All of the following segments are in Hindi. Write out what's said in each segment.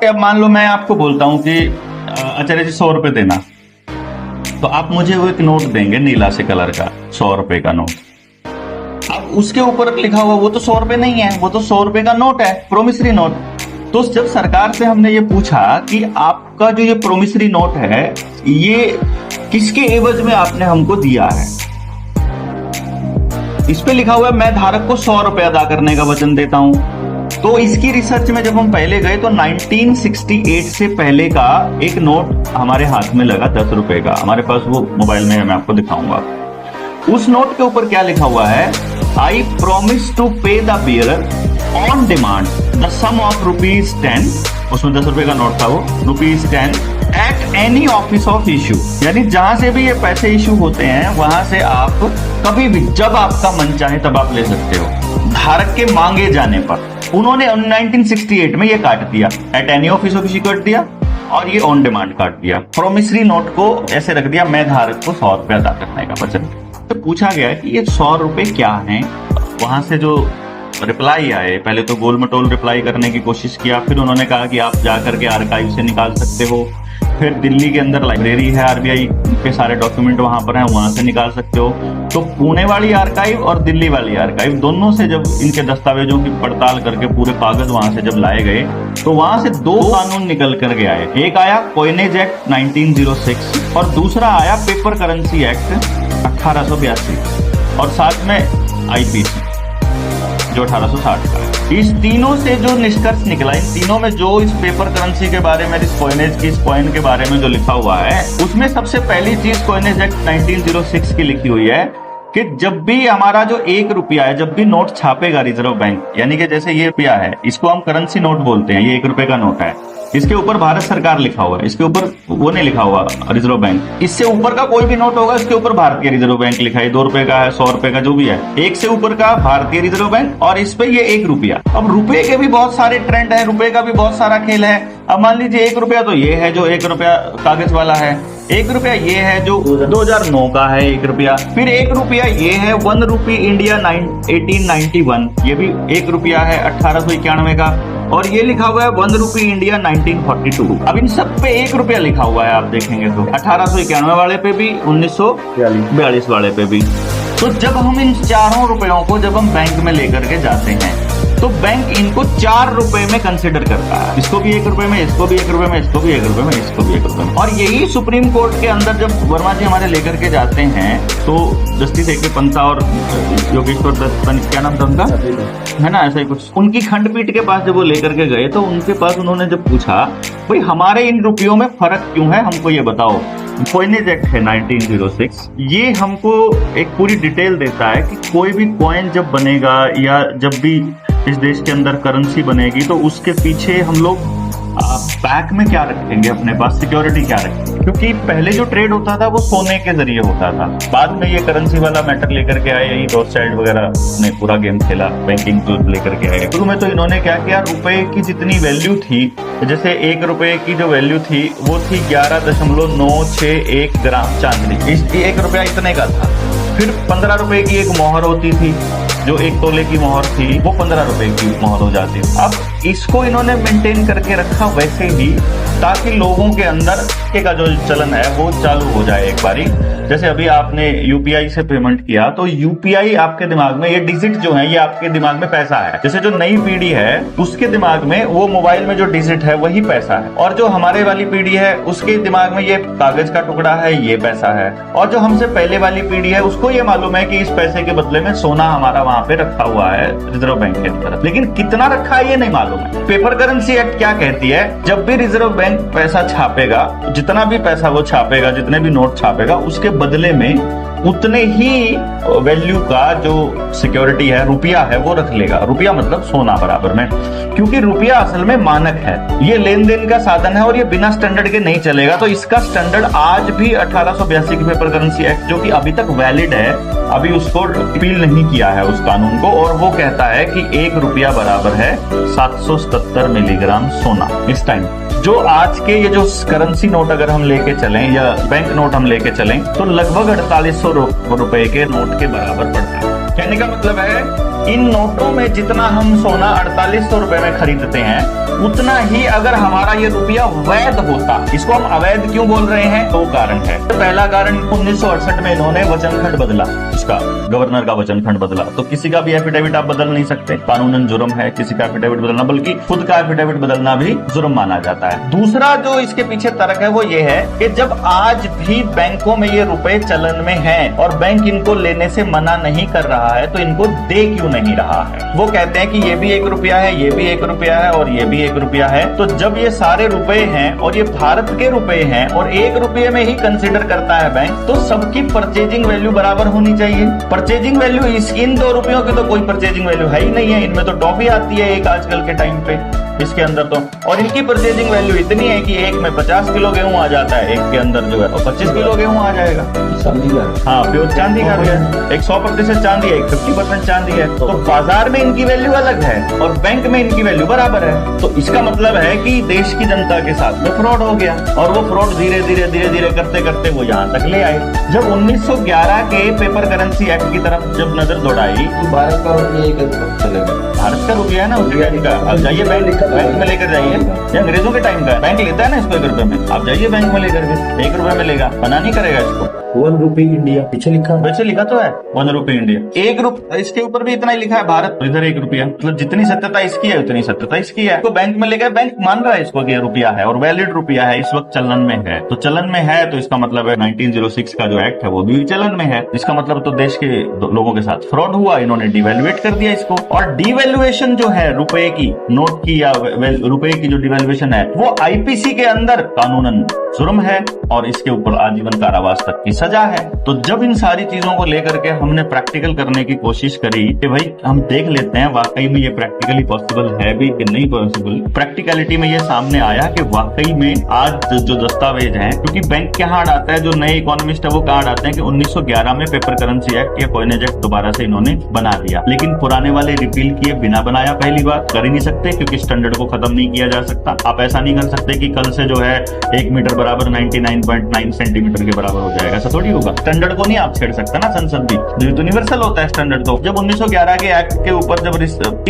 अब मान लो मैं आपको बोलता हूँ कि आचार्य जी 100 रुपए देना, तो आप मुझे वो एक नोट देंगे नीला से कलर का 100 रुपए का नोट। अब उसके ऊपर लिखा हुआ वो तो 100 रुपए नहीं है, वो तो 100 रुपए का नोट है, प्रोमिसरी नोट। तो जब सरकार से हमने ये पूछा कि आपका जो ये प्रोमिसरी नोट है ये किसके एवज में आपने हमको दिया है, इस पे लिखा हुआ है मैं धारक को 100 रुपए अदा करने का वचन देता हूं। तो इसकी रिसर्च में जब हम पहले गए तो 1968 से पहले का एक नोट हमारे हाथ में लगा 10 रुपए का, हमारे पास वो मोबाइल में है, मैं आपको दिखाऊंगा। उस नोट के ऊपर क्या लिखा हुआ है, I promise to pay the bearer on demand the sum of ₹10, उसमें 10 रुपए का नोट था वो, ₹10 at any office of issue, यानी जहां से भी ये पैसे इश्यू होते हैं वहां से आप कभी भी जब आपका मन चाहे तब आप ले सकते हो, धारक के मांगे जाने पर। उन्होंने 1968 में ये काट दिया, eight any office of issue काट दिया और ये ऑन डिमांड काट दिया। प्रोमिसरी नोट को ऐसे रख दिया, मैं धारक को 100 रुपए अदा करने का वचन। तो पूछा गया कि ये 100 रुपए क्या है, वहां से जो रिप्लाई आए, पहले तो गोल मटोल रिप्लाई करने की कोशिश किया, फिर उन्होंने कहा कि आप जाकर के आर्काइव से निकाल सकते हो, फिर दिल्ली के अंदर लाइब्रेरी है, आरबीआई के सारे डॉक्यूमेंट वहां पर हैं, वहां से निकाल सकते हो। तो पुणे वाली आर्काइव और दिल्ली वाली आर्काइव दोनों से जब इनके दस्तावेजों की पड़ताल करके पूरे कागज वहां से जब लाए गए तो वहां से 2 कानून निकल करके आए। एक आया कॉइनेज एक्ट 1906 और दूसरा आया पेपर करेंसी एक्ट 1882 और साथ में आईपीसी जो 1860 का है। इस तीनों से जो निष्कर्ष निकला, इन तीनों में जो इस पेपर करेंसी के बारे में, इस कॉइनेज की, इस कॉइन के बारे में जो लिखा हुआ है, उसमें सबसे पहली चीज कॉइनेज एक्ट 1906 की लिखी हुई है कि जब भी हमारा जो 1 रुपया है, जब भी नोट छापेगा रिजर्व बैंक, यानी कि जैसे ये रुपया है इसको हम करेंसी नोट बोलते हैं, ये 1 रुपए का नोट है, इसके ऊपर भारत सरकार लिखा हुआ है, इसके ऊपर वो नहीं लिखा हुआ रिजर्व बैंक। इससे ऊपर का कोई भी नोट होगा इसके ऊपर भारतीय रिजर्व बैंक लिखा है, 2 रुपए का है, 100 रुपए का जो भी है, 1 से ऊपर का भारतीय रिजर्व बैंक और इस पे ये 1 रुपया। अब रुपए के भी बहुत सारे ट्रेंड है, रुपए का भी बहुत सारा खेल है। अब मान लीजिए 1 रुपया तो ये है जो 1 रुपया कागज वाला है, 1 रुपया ये है जो 2009 का है 1 रुपया, फिर 1 रुपया ये है 1 रुपी इंडिया 1891, ये भी 1 रुपया है 1891 का, और ये लिखा हुआ है 1 रुपी इंडिया 1942। अब इन सब पे 1 रुपया लिखा हुआ है, आप देखेंगे तो 1891 वाले पे भी, 1942 वाले पे भी। तो जब हम इन चारों रुपयों को जब हम बैंक में लेकर के जाते हैं तो बैंक इनको 4 रुपए में कंसिडर करता है, इसको भी 1 रुपए में, इसको भी 1 रुपए में, इसको भी 1 रुपए में, इसको भी 1 रुपए में। और यही सुप्रीम कोर्ट के अंदर जब वर्मा जी हमारे लेकर के जाते हैं तो जस्टिस ए के पंता और योगेश्वर दत्त, क्या नाम था उनका, है ना, ऐसा ही कुछ, उनकी खंडपीठ के पास जब वो लेकर के गए तो उनके पास उन्होंने जब पूछा भाई हमारे इन रुपयों में फर्क क्यों है, हमको ये बताओ। कॉइनेज एक्ट है 1906, ये हमको एक पूरी डिटेल देता है कि कोई भी कॉइन जब बनेगा या जब भी इस देश के अंदर करेंसी बनेगी तो उसके पीछे हम लोग बैक में क्या रखेंगे, अपने पास सिक्योरिटी क्या रखेंगे, क्योंकि पहले जो ट्रेड होता था वो सोने के जरिए होता था, बाद में ये करेंसी वाला मैटर लेकर के आए, यही रोथस्चाइल्ड वगैरह ने पूरा गेम खेला, बैंकिंग जो लेकर के आए। शुरू में तो इन्होंने क्या किया, रुपए की जितनी वैल्यू थी, जैसे 1 रुपए की जो वैल्यू थी वो थी 11.961 ग्राम चांदी, इस 1 रुपया इतने का था। फिर 15 रुपए की एक मोहर होती थी, जो 1 तोले की मोहर थी वो 15 रुपए की मोहर हो जाती है। अब इसको इन्होंने मेंटेन करके रखा वैसे ही, ताकि लोगों के अंदर सिक्के का जो चलन है वो चालू हो जाए एक बारी। जैसे अभी आपने यूपीआई से पेमेंट किया तो यूपीआई आपके दिमाग में, ये डिजिट जो है ये आपके दिमाग में पैसा है। जैसे जो नई पीढ़ी है उसके दिमाग में वो मोबाइल में जो डिजिट है वही पैसा है, और जो हमारे वाली पीढ़ी है उसके दिमाग में ये कागज का टुकड़ा है, ये पैसा है, और जो हमसे पहले वाली पीढ़ी है उसको ये मालूम है कि इस पैसे के बदले में सोना हमारा वहां पे रखा हुआ है रिजर्व बैंक के अंदर, लेकिन कितना रखा है ये नहीं मालूम है। पेपर करेंसी एक्ट क्या कहती है, जब भी रिजर्व बैंक पैसा छापेगा, जितना भी पैसा वो छापेगा, जितने भी नोट छापेगा, उसके बदले में उतने ही वैल्यू का जो सिक्योरिटी है, रुपया है, वो रख लेगा। रुपया मतलब सोना बराबर में, क्योंकि रुपया असल में मानक है, ये लेन देन का साधन है और ये बिना स्टैंडर्ड के नहीं चलेगा। तो इसका स्टैंडर्ड आज भी 1882 की पेपर करेंसी एक्ट, जो कि अभी तक वैलिड है, अभी उसको रिपील नहीं किया है उस कानून को, और वो कहता है कि 1 रुपया बराबर है 777 मिलीग्राम सोना। इस टाइम जो आज के ये जो करेंसी नोट अगर हम लेके चलें या बैंक नोट हम लेके चलें तो लगभग 4800 रुपए के नोट के बराबर पड़ता है। कहने का मतलब है इन नोटों में जितना हम सोना 4800 रुपए में खरीदते हैं, उतना ही अगर हमारा ये रुपया वैध होता। इसको हम अवैध क्यों बोल रहे हैं? दो कारण है। पहला कारण 1968 में इन्होंने वचन खंड बदला, इसका गवर्नर का वचन खंड बदला। तो किसी का भी एफिडेविट आप बदल नहीं सकते, कानूनन जुर्म है किसी का एफिडेविट बदलना, बल्कि खुद का एफिडेविट बदलना भी जुर्म माना जाता है। दूसरा जो इसके पीछे तर्क है वो ये है कि जब आज भी बैंकों में ये रुपए चलन में हैं और बैंक इनको लेने से मना नहीं कर रहा है, तो इनको दे क्यों नहीं रहा है? वो कहते हैं कि ये भी 1 रुपया है, ये भी 1 रुपया है और ये भी 1 रुपया है। तो जब ये सारे रुपए हैं और ये भारत के रुपए हैं और 1 रुपये में ही कंसिडर करता है बैंक, तो सबकी परचेजिंग वैल्यू बराबर होनी चाहिए। परचेजिंग वैल्यू इन 2 रुपयों की तो कोई परचेजिंग वैल्यू है ही नहीं है। इनमें तो टॉफी आती है एक आजकल के टाइम पे इसके अंदर तो, और इनकी परचेजिंग वैल्यू इतनी है कि एक में 50 किलो गेहूं आ जाता है, एक के अंदर जो है और 25 किलो गेहूं आ जाएगा। चांदी का, हाँ प्योर चांदी का भी है, एक 100% चांदी है, एक 50% चांदी है। तो बाजार में इनकी वैल्यू अलग है और बैंक में इनकी वैल्यू बराबर है। तो इसका मतलब है कि देश की जनता के साथ में फ्रॉड हो गया और वो फ्रॉड धीरे धीरे करते करते वो यहाँ तक ले आए। जब 1911 के पेपर करेंसी एक्ट की तरफ जब नजर दौड़ाई, भारत का रुपया भारत का रुपया है ना, रुपया का, अब जाइए बैंक में लेकर जाइए। ये अंग्रेजों के टाइम का है, बैंक लेता है ना इसको 1 रुपए में, आप जाइए बैंक में लेकर के 1 रुपए में लेगा, मना नहीं करेगा इसको। 1 रुपी इंडिया पीछे लिखा तो है 1 रुपी इंडिया, 1 रुपया, इसके ऊपर भी इतना ही लिखा है भारत, इधर 1 रुपया। मतलब जितनी सत्यता इसकी है उतनी सत्यता इसकी है। तो बैंक में लेकर बैंक मान रहा है इसको कि रुपया है और वैलिड रुपया है, इस वक्त चलन में है। तो चलन में है तो इसका मतलब है 1906 का जो एक्ट है वो भी चलन में है। इसका मतलब तो देश के लोगों के साथ फ्रॉड हुआ, इन्होंने डिवैल्यूएट कर दिया इसको। और डिवैल्यूएशन जो है रुपए की, नोट की या रुपए की जो डिवैल्यूएशन है वो आईपीसी के अंदर कानूनन जुर्म है और इसके ऊपर आजीवन कारावास तक की सजा है। तो जब इन सारी चीजों को लेकर के हमने प्रैक्टिकल करने की कोशिश करी कि भाई हम देख लेते हैं वाकई में ये प्रैक्टिकली पॉसिबल है भी कि नहीं पॉसिबल, प्रैक्टिकलिटी में ये सामने आया कि वाकई में आज जो दस्तावेज हैं, क्योंकि बैंक क्या डालता है, जो नए इकोनॉमिस्ट है वो कहाँ डालते हैं कि 1911 में पेपर करेंसी एक्ट या कॉइनेज एक्ट दोबारा से इन्होंने बना दिया, लेकिन पुराने वाले रिपील किए बिना बनाया पहली बार कर ही नहीं सकते क्योंकि स्टैंडर्ड को खत्म नहीं किया जा सकता। आप ऐसा नहीं कर सकते कि कल से जो है 1 मीटर बराबर 99.9 सेंटीमीटर के बराबर हो जाएगा, ऐसा थोड़ी होगा। स्टैंडर्ड को नहीं आप छेड़ सकते ना, संसद भी यूनिवर्सल होता है स्टैंडर्ड। तो जब 1911 के एक्ट के ऊपर जब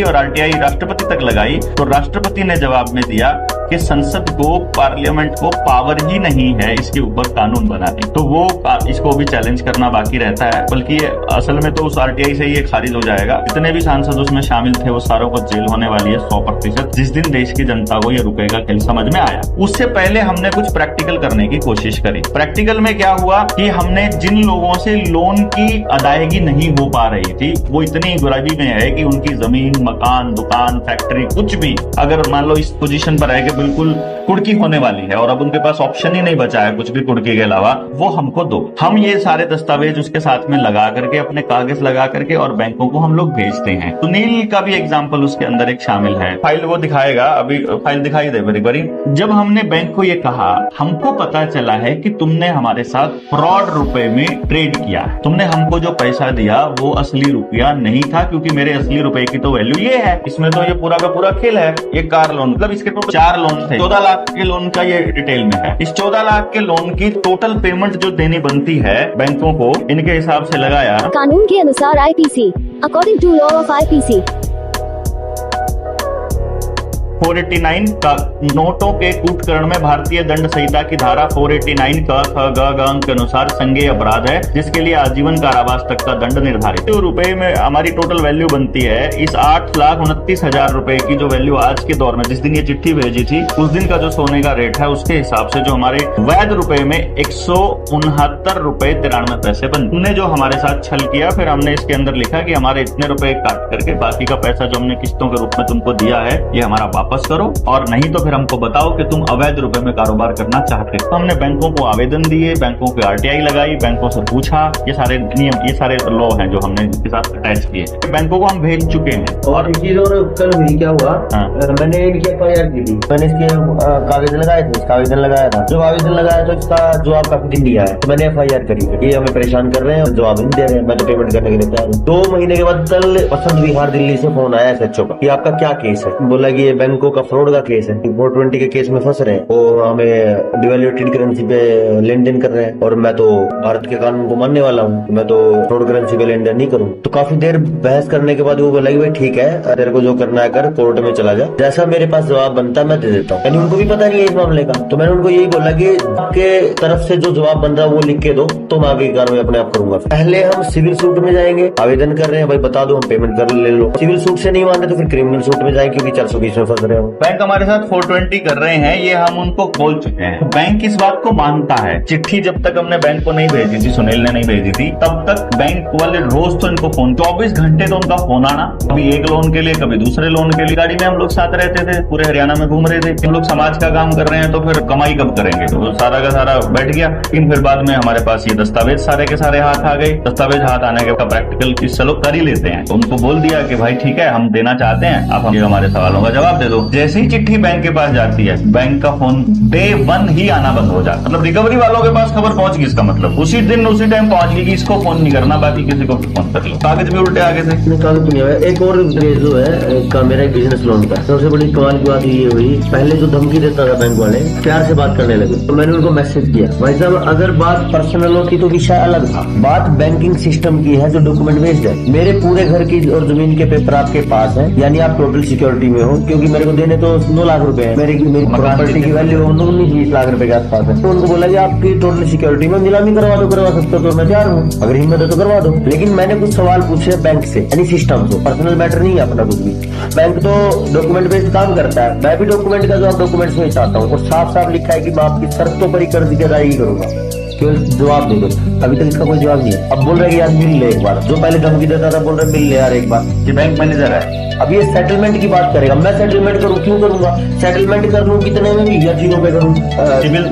और आरटीआई राष्ट्रपति तक लगाई तो राष्ट्रपति ने जवाब में दिया कि संसद को, पार्लियामेंट को पावर ही नहीं है इसके ऊपर कानून बनाने। तो वो इसको भी चैलेंज करना बाकी रहता है, बल्कि असल में तो उस आरटीआई से ये खारिज हो जाएगा। जितने भी सांसद उसमें शामिल थे वो सारों को जेल होने वाली है 100% जिस दिन देश की जनता को ये रुपए का खेल समझ में आया। उससे पहले हमने कुछ प्रैक्टिकल करने की कोशिश करी। प्रैक्टिकल में क्या हुआ कि हमने जिन लोगों से लोन की अदायगी नहीं हो पा रही थी, वो इतनी गरीबी में है कि उनकी जमीन, मकान, दुकान, फैक्ट्री कुछ भी अगर मान लो इस पोजीशन पर है कि बिल्कुल कुड़की होने वाली है और अब उनके पास ऑप्शन ही नहीं बचा है कुछ भी कुड़की के अलावा, वो हमको दो। हम ये सारे दस्तावेज उसके साथ में लगा करके, अपने कागज लगा करके और बैंकों को हम लोग भेजते हैं। सुनील का भी एग्जाम्पल उसके अंदर एक शामिल है। फाइल वो दिखाएगा, अभी फाइल दिखाई दे एक बारी। जब हमने बैंक को ये कहा, हमको पता चला है कि तुमने हमारे साथ फ्रॉड रुपए में ट्रेड किया है, तुमने हमको जो पैसा दिया वो असली रुपया नहीं था, क्योंकि मेरे असली रुपए की तो वैल्यू ये है, इसमें तो ये पूरा का पूरा खेल है। ये कार लोन, मतलब इसके तो 4 लोन थे, 14 लाख के लोन का ये डिटेल में है। इस 14 लाख के लोन की टोटल पेमेंट जो देनी बनती है बैंकों को, इनके हिसाब से लगाया कानून के अनुसार IPC, according to law of IPC 489 का नोटों के कूटकरण में भारतीय दंड संहिता की धारा 489 का ख ग अंक के अनुसार संज्ञेय अपराध है, जिसके लिए आजीवन कारावास तक का दंड निर्धारित। तो रुपए में हमारी टोटल वैल्यू बनती है, इस 8,29,000 रुपए की जो वैल्यू आज के दौर में, जिस दिन ये चिट्ठी भेजी थी उस दिन का जो सोने का रेट है उसके हिसाब से जो हमारे वैध रुपए में 169 रुपए 93 पैसे बन। तुमने जो हमारे साथ छल किया, फिर हमने इसके अंदर लिखा कि हमारे इतने रुपए काट करके बाकी का पैसा जो हमने किस्तों के रूप में तुमको दिया है ये हमारा वापस करो, और नहीं तो फिर हमको बताओ कि तुम अवैध रुपए में कारोबार करना चाहते हो। हमने बैंकों को आवेदन दिए, बैंकों की आरटीआई लगाई, बैंकों से पूछा, ये सारे नियम, ये सारे लॉ हैं जो हमने इसके साथ अटैच किए। बैंकों को हम भेज चुके हैं। और कल भी क्या हुआ, मैंने इनकी एफआईआर की थी, मैंने इसके कागज लगाए थे, इसका आवेदन लगाया था। जब आवेदन लगाया तो इसका जवाब काफी दिन दिया है, तो मैंने एफआईआर करी, ये हमें परेशान कर रहे हैं, जवाब नहीं दे रहे हैं, मैं तो पेमेंट करने के लिए तैयार हूँ। 2 महीने के बाद कल वसंत विहार दिल्ली से फोन आया एसएचओ का कि आपका क्या केस है। बोला कि ये बैंक बैंकों का फ्रॉड का केस है, 420 के केस में फंस रहे हैं, वो हमें डिवैल्यूएटेड करेंसी पे लेन देन कर रहे हैं, और मैं तो भारत के कानून को मानने वाला हूँ, मैं तो फ्रॉड करेंसी पे लेन देन नहीं करूँ। तो काफी देर बहस करने के बाद वो बोला भाई ठीक है, तेरे को जो करना है कर, कोर्ट में चला जा, जैसा मेरे पास जवाब बनता है मैं दे देता हूँ। यानी उनको भी पता नहीं है इस मामले का। तो मैंने उनको यही बोला कि आपके तरफ से जो जवाब बन रहा है वो लिख के दो, तो मैं आगे की कार्रवाई अपने आप करूंगा। पहले हम सिविल सूट में जाएंगे, आवेदन कर रहे हैं भाई बता दो, हम पेमेंट कर ले लो। सिविल सूट से नहीं मान रहे तो फिर क्रिमिनल सूट में जाएंगे, क्योंकि 420 में फंस रहे हैं। बैंक हमारे साथ 420 कर रहे हैं, ये हम उनको बोल चुके हैं। तो बैंक इस बात को मानता है। चिट्ठी जब तक हमने बैंक को नहीं भेजी थी, सुनील ने नहीं भेजी थी, तब तक बैंक वाले रोज तो इनको फोन, 24 घंटे तो उनका फोन आना, कभी एक लोन के लिए कभी दूसरे लोन के लिए। गाड़ी में हम लोग साथ रहते थे, पूरे हरियाणा में घूम रहे थे। हम लोग समाज का काम कर रहे हैं तो फिर कमाई कब करेंगे, तो सारा का सारा बैठ गया। लेकिन फिर बाद में हमारे पास ये दस्तावेज सारे के सारे हाथ आ गए। दस्तावेज हाथ आने के बाद प्रैक्टिकल की चलो कर ही लेते हैं, तो उनको बोल दिया कि भाई ठीक है हम देना चाहते हैं, आप हमारे सवालों का जवाब दे दो। जैसे ही चिट्ठी बैंक के पास जाती है, बैंक का फोन डे 1 ही आना बंद हो जाता। मतलब रिकवरी वालों के पास खबर पहुंच गई, इसका मतलब उसी दिन उसी टाइम पहुंच गई कि इसको फोन नहीं करना, बाकी किसी को फोन कर लो। कागज भी उल्टे आगे थे। कागज नहीं है। एक और केस जो है का मेरा एक बिजनेस लोन का, सबसे बड़ी कमाल की बात ये हुई, पहले जो धमकी देता था बैंक वाले, प्यार से बात करने लगे। तो मैंने उनको मैसेज किया, भाई साहब अगर बात पर्सनल होती तो विषय अलग था, बात बैंकिंग सिस्टम की है जो डॉक्यूमेंट बेस्ड है। मेरे पूरे घर की और जमीन के पेपर आपके पास है, यानी आप टोटल सिक्योरिटी में हो, क्योंकि मेरे को देने तो 9 लाख रुपए है, मेरी प्रॉपर्टी की वैल्यू 19-20 लाख रुपए के आसपास है। तो उनको बोला कि आपकी टोटल सिक्योरिटी में नीलामी करवा दो, करवा सकते हो तो मैं तैयार हूँ, अगर हिम्मत है तो करवा दो। लेकिन मैंने कुछ सवाल पूछे बैंक से, यानी सिस्टम से, पर्सनल मैटर नहीं है अपना कुछ भी। बैंक तो डॉक्यूमेंट बेस्ड काम करता है, मैं भी डॉक्यूमेंट का जवाब डॉक्यूमेंट्स में चाहता हूँ, और साफ साफ लिखा है कि मैं आपकी शर्तों पर ही कर्ज की अदायगी करूंगा, केवल जवाब दे दो। अभी तक इसका कोई जवाब नहीं है। अब बोल रहे कि यार मिल ले एक बार, जो पहले धमकी देता था बोल रहे मिल ले यार एक बार, ये बैंक मैनेजर है। अब ये सेटलमेंट की बात करेगा, मैं सेटलमेंट करूँ, क्यों करूंगा? सेटलमें कर लूँ कितने में भी, या 0 पे करूँ?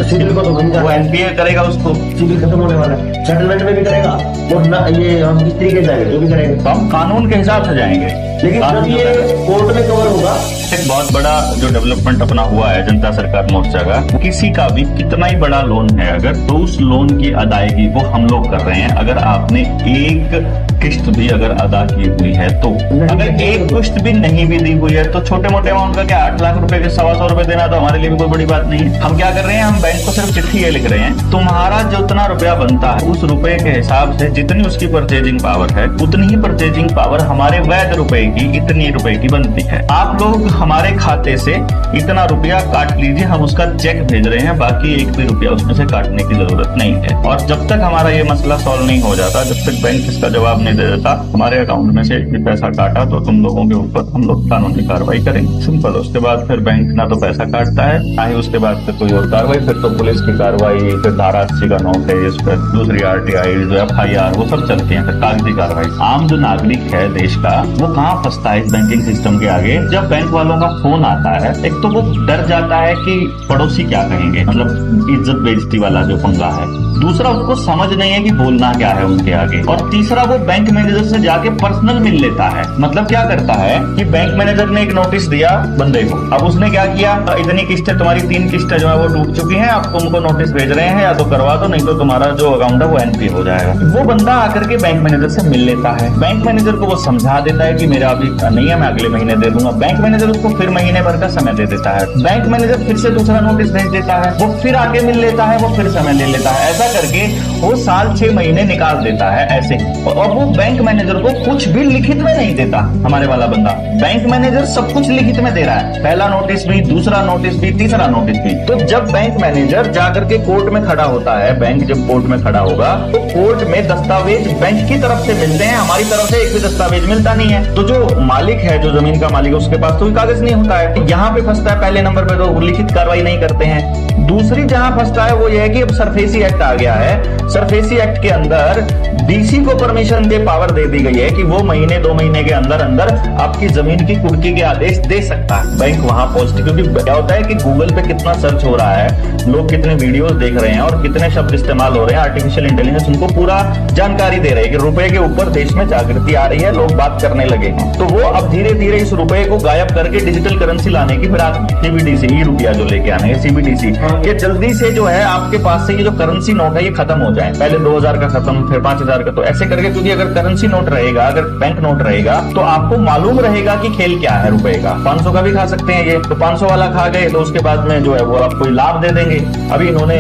सिविल को तो वो एनपीए करेगा, उसको सिविल खत्म होने वाला है, सेटलमेंट में भी करेगा, और ना ये हम किस तरीके से जाएंगे, जो भी करेंगे हम कानून के हिसाब से जाएंगे। लेकिन जब ये कोर्ट में कवर होगा। एक बहुत बड़ा जो डेवलपमेंट अपना हुआ है जनता सरकार मोर्चा का, किसी का भी कितना ही बड़ा लोन है अगर, तो उस लोन की अदायगी वो हम लोग कर रहे हैं। अगर आपने एक किस्त भी अगर अदा की हुई है तो, अगर एक किस्त भी नहीं भी दी हुई है तो छोटे मोटे अमाउंट का क्या 8 लाख रुपए के 125 रुपए देना तो हमारे लिए भी कोई बड़ी बात नहीं है। हम क्या कर रहे हैं, हम बैंक को सिर्फ चिट्ठी ये लिख रहे हैं, तुम्हारा जितना रुपया बनता है उस रुपए के हिसाब से जितनी उसकी परचेजिंग पावर है, उतनी ही परचेजिंग पावर हमारे वैध रुपए की इतनी रुपए की बनती है। आप लोग हमारे खाते से इतना रुपया काट लीजिए, हम उसका चेक भेज रहे हैं, बाकी एक भी रुपया उसमें से काटने की जरूरत नहीं है। और जब तक हमारा ये मसला सॉल्व नहीं हो जाता, जब तक बैंक इसका जवाब नहीं दे देता, हमारे अकाउंट में से एक भी पैसा काटा तो तुम लोगों के ऊपर हम लोग कानूनी कार्रवाई करेंगे, सिंपल। उसके बाद फिर बैंक ना तो पैसा काटता है, ना ही उसके बाद फिर कोई और कार्रवाई, फिर तो पुलिस की कार्रवाई, फिर धारा 80 का नोटिस, फिर दूसरी RTI, जो FIR, वो सब चलती है, फिर कागजी कार्रवाई। आम जो नागरिक है देश का, वो कहाँ फंसता है इस बैंकिंग सिस्टम के आगे। जब बैंक वालों का फोन आता है, एक तो वो डर जाता है कि पड़ोसी क्या कहेंगे, मतलब इज्जत बेइज्जती वाला जो पंगा है। दूसरा, उसको समझ नहीं है कि बोलना क्या है उनके आगे। और तीसरा, वो बैंक मैनेजर से जाके पर्सनल मिल लेता है। मतलब क्या करता है कि बैंक मैनेजर ने एक नोटिस दिया बंदे को, अब उसने क्या किया, इतनी किस्तें तुम्हारी 3 किस्तें जो है वो डूब चुकी हैं, अब तुमको नोटिस भेज रहे हैं, या तो करवा दो, नहीं तो तुम्हारा जो अकाउंट है वो NPA हो जाएगा। वो बंदा आकर के बैंक मैनेजर से मिल लेता है, बैंक मैनेजर को वो समझा देता है कि मेरा अभी नहीं है, मैं अगले महीने दे दूंगा। बैंक मैनेजर उसको फिर महीने भर का समय दे देता है, बैंक मैनेजर फिर से दूसरा नोटिस भेज देता है, वो फिर आके मिल लेता है, वो फिर समय ले लेता है। ऐसा करके वो 6 महीने निकाल देता है ऐसे। और वो बैंक मैनेजर को कुछ भी लिखित में नहीं देता, हमारे वाला बंदा। बैंक मैनेजर सब कुछ लिखित में दे रहा है, पहला नोटिस भी, दूसरा नोटिस भी, तीसरा नोटिस भी। तो जब बैंक मैनेजर जाकर के कोर्ट में खड़ा होता है, बैंक जब कोर्ट में खड़ा होगा तो कोर्ट में दस्तावेज बैंक की तरफ से मिलते हैं, हमारी तरफ से एक भी दस्तावेज मिलता नहीं है। तो जो मालिक है, जो जमीन का मालिक है, उसके पास तो कागज नहीं होता है। यहाँ पे फंसता है पहले नंबर पे, तो लिखित कार्रवाई नहीं करते हैं। दूसरी जहां फंसता है वो ये है कि अब सरफेसी एक्ट आ गया है। सरफेसी एक्ट के अंदर डीसी को परमिशन दे पावर दे दी गई है कि वो महीने 2 महीने के अंदर अंदर आपकी जमीन की कुर्की के आदेश दे सकता है। बैंक वहां पहुंचती, क्योंकि क्या होता है कि गूगल पे कितना सर्च हो रहा है, लोग कितने वीडियोस देख रहे हैं और कितने शब्द इस्तेमाल हो रहे हैं, आर्टिफिशियल इंटेलिजेंस उनको पूरा जानकारी दे रही है कि रुपए के ऊपर देश में जागृति आ रही है, लोग बात करने लगे हैं। तो वो अब धीरे धीरे इस रुपए को गायब करके डिजिटल करेंसी लाने की फिराक में, CBDC, ई रुपया जो लेके आने, CBDC, ये जल्दी से जो है आपके पास से ये जो करेंसी नोट है ये खत्म हो जाए। पहले 2000 का खत्म, फिर 5000 का, तो ऐसे करके, क्योंकि अगर अगर करेंसी नोट रहेगा, अगर बैंक नोट रहेगा, तो आपको मालूम रहेगा कि खेल क्या है रुपए का। 500 का भी खा सकते हैं ये, तो 500 वाला खा गए तो उसके बाद में जो है वो आपको लाभ दे देंगे। अभी इन्होंने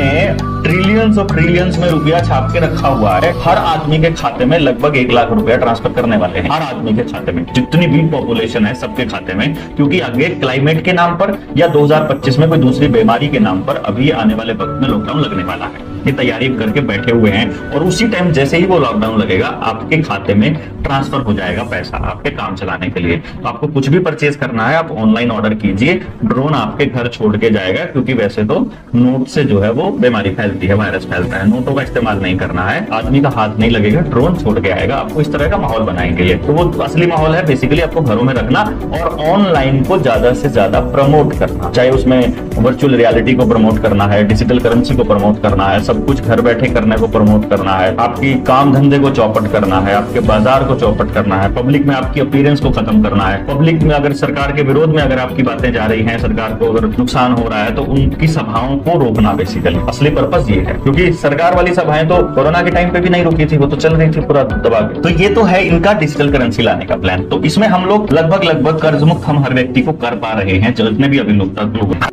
ट्रिलियंस और ट्रिलियंस में रुपया छाप के रखा हुआ है। हर आदमी के खाते में लगभग 1 लाख रुपया ट्रांसफर करने वाले हैं, हर आदमी के खाते में, जितनी भी पॉपुलेशन है सबके खाते में। क्योंकि आगे क्लाइमेट के नाम पर या 2025 में कोई दूसरी बीमारी के नाम पर अभी आने वाले वक्त में लॉकडाउन लगने वाला है। ये तैयारी करके बैठे हुए हैं और उसी टाइम जैसे ही वो लॉकडाउन लगेगा आपके खाते में ट्रांसफर हो जाएगा पैसा आपके काम चलाने के लिए। तो आपको कुछ भी परचेज करना है आप ऑनलाइन ऑर्डर कीजिए, ड्रोन आपके घर छोड़ के जाएगा। क्योंकि वैसे तो नोट से जो है वो बीमारी फैलती है, वायरस फैलता है, नोटों का इस्तेमाल नहीं करना है, आदमी का हाथ नहीं लगेगा, ड्रोन छोड़ के आएगा। आपको इस तरह का माहौल बनाएंगे ये, तो वो असली माहौल है बेसिकली आपको घरों में रखना और ऑनलाइन को ज्यादा से ज्यादा प्रमोट करना। चाहे उसमें वर्चुअल रियलिटी को प्रमोट करना है, डिजिटल करेंसी को प्रमोट करना है, सब कुछ घर बैठे करने को प्रमोट करना है, आपकी काम धंधे को चौपट करना है, आपके बाजार को चौपट करना है, पब्लिक में आपकी अपीयरेंस को खत्म करना है, पब्लिक में अगर सरकार के विरोध में अगर आपकी बातें जा रही हैं, सरकार को अगर नुकसान हो रहा है तो उनकी सभाओं को रोकना बेसिकली असली पर्पस ये है। क्योंकि सरकार वाली सभाएं तो कोरोना के टाइम पे भी नहीं रुकी थी, वो तो चल रही थी पूरा दबा के। तो ये तो है इनका डिजिटल करेंसी लाने का प्लान। तो इसमें हम लोग लगभग कर्ज मुक्त हम हर व्यक्ति को कर पा रहे हैं, जितने भी अभी लोग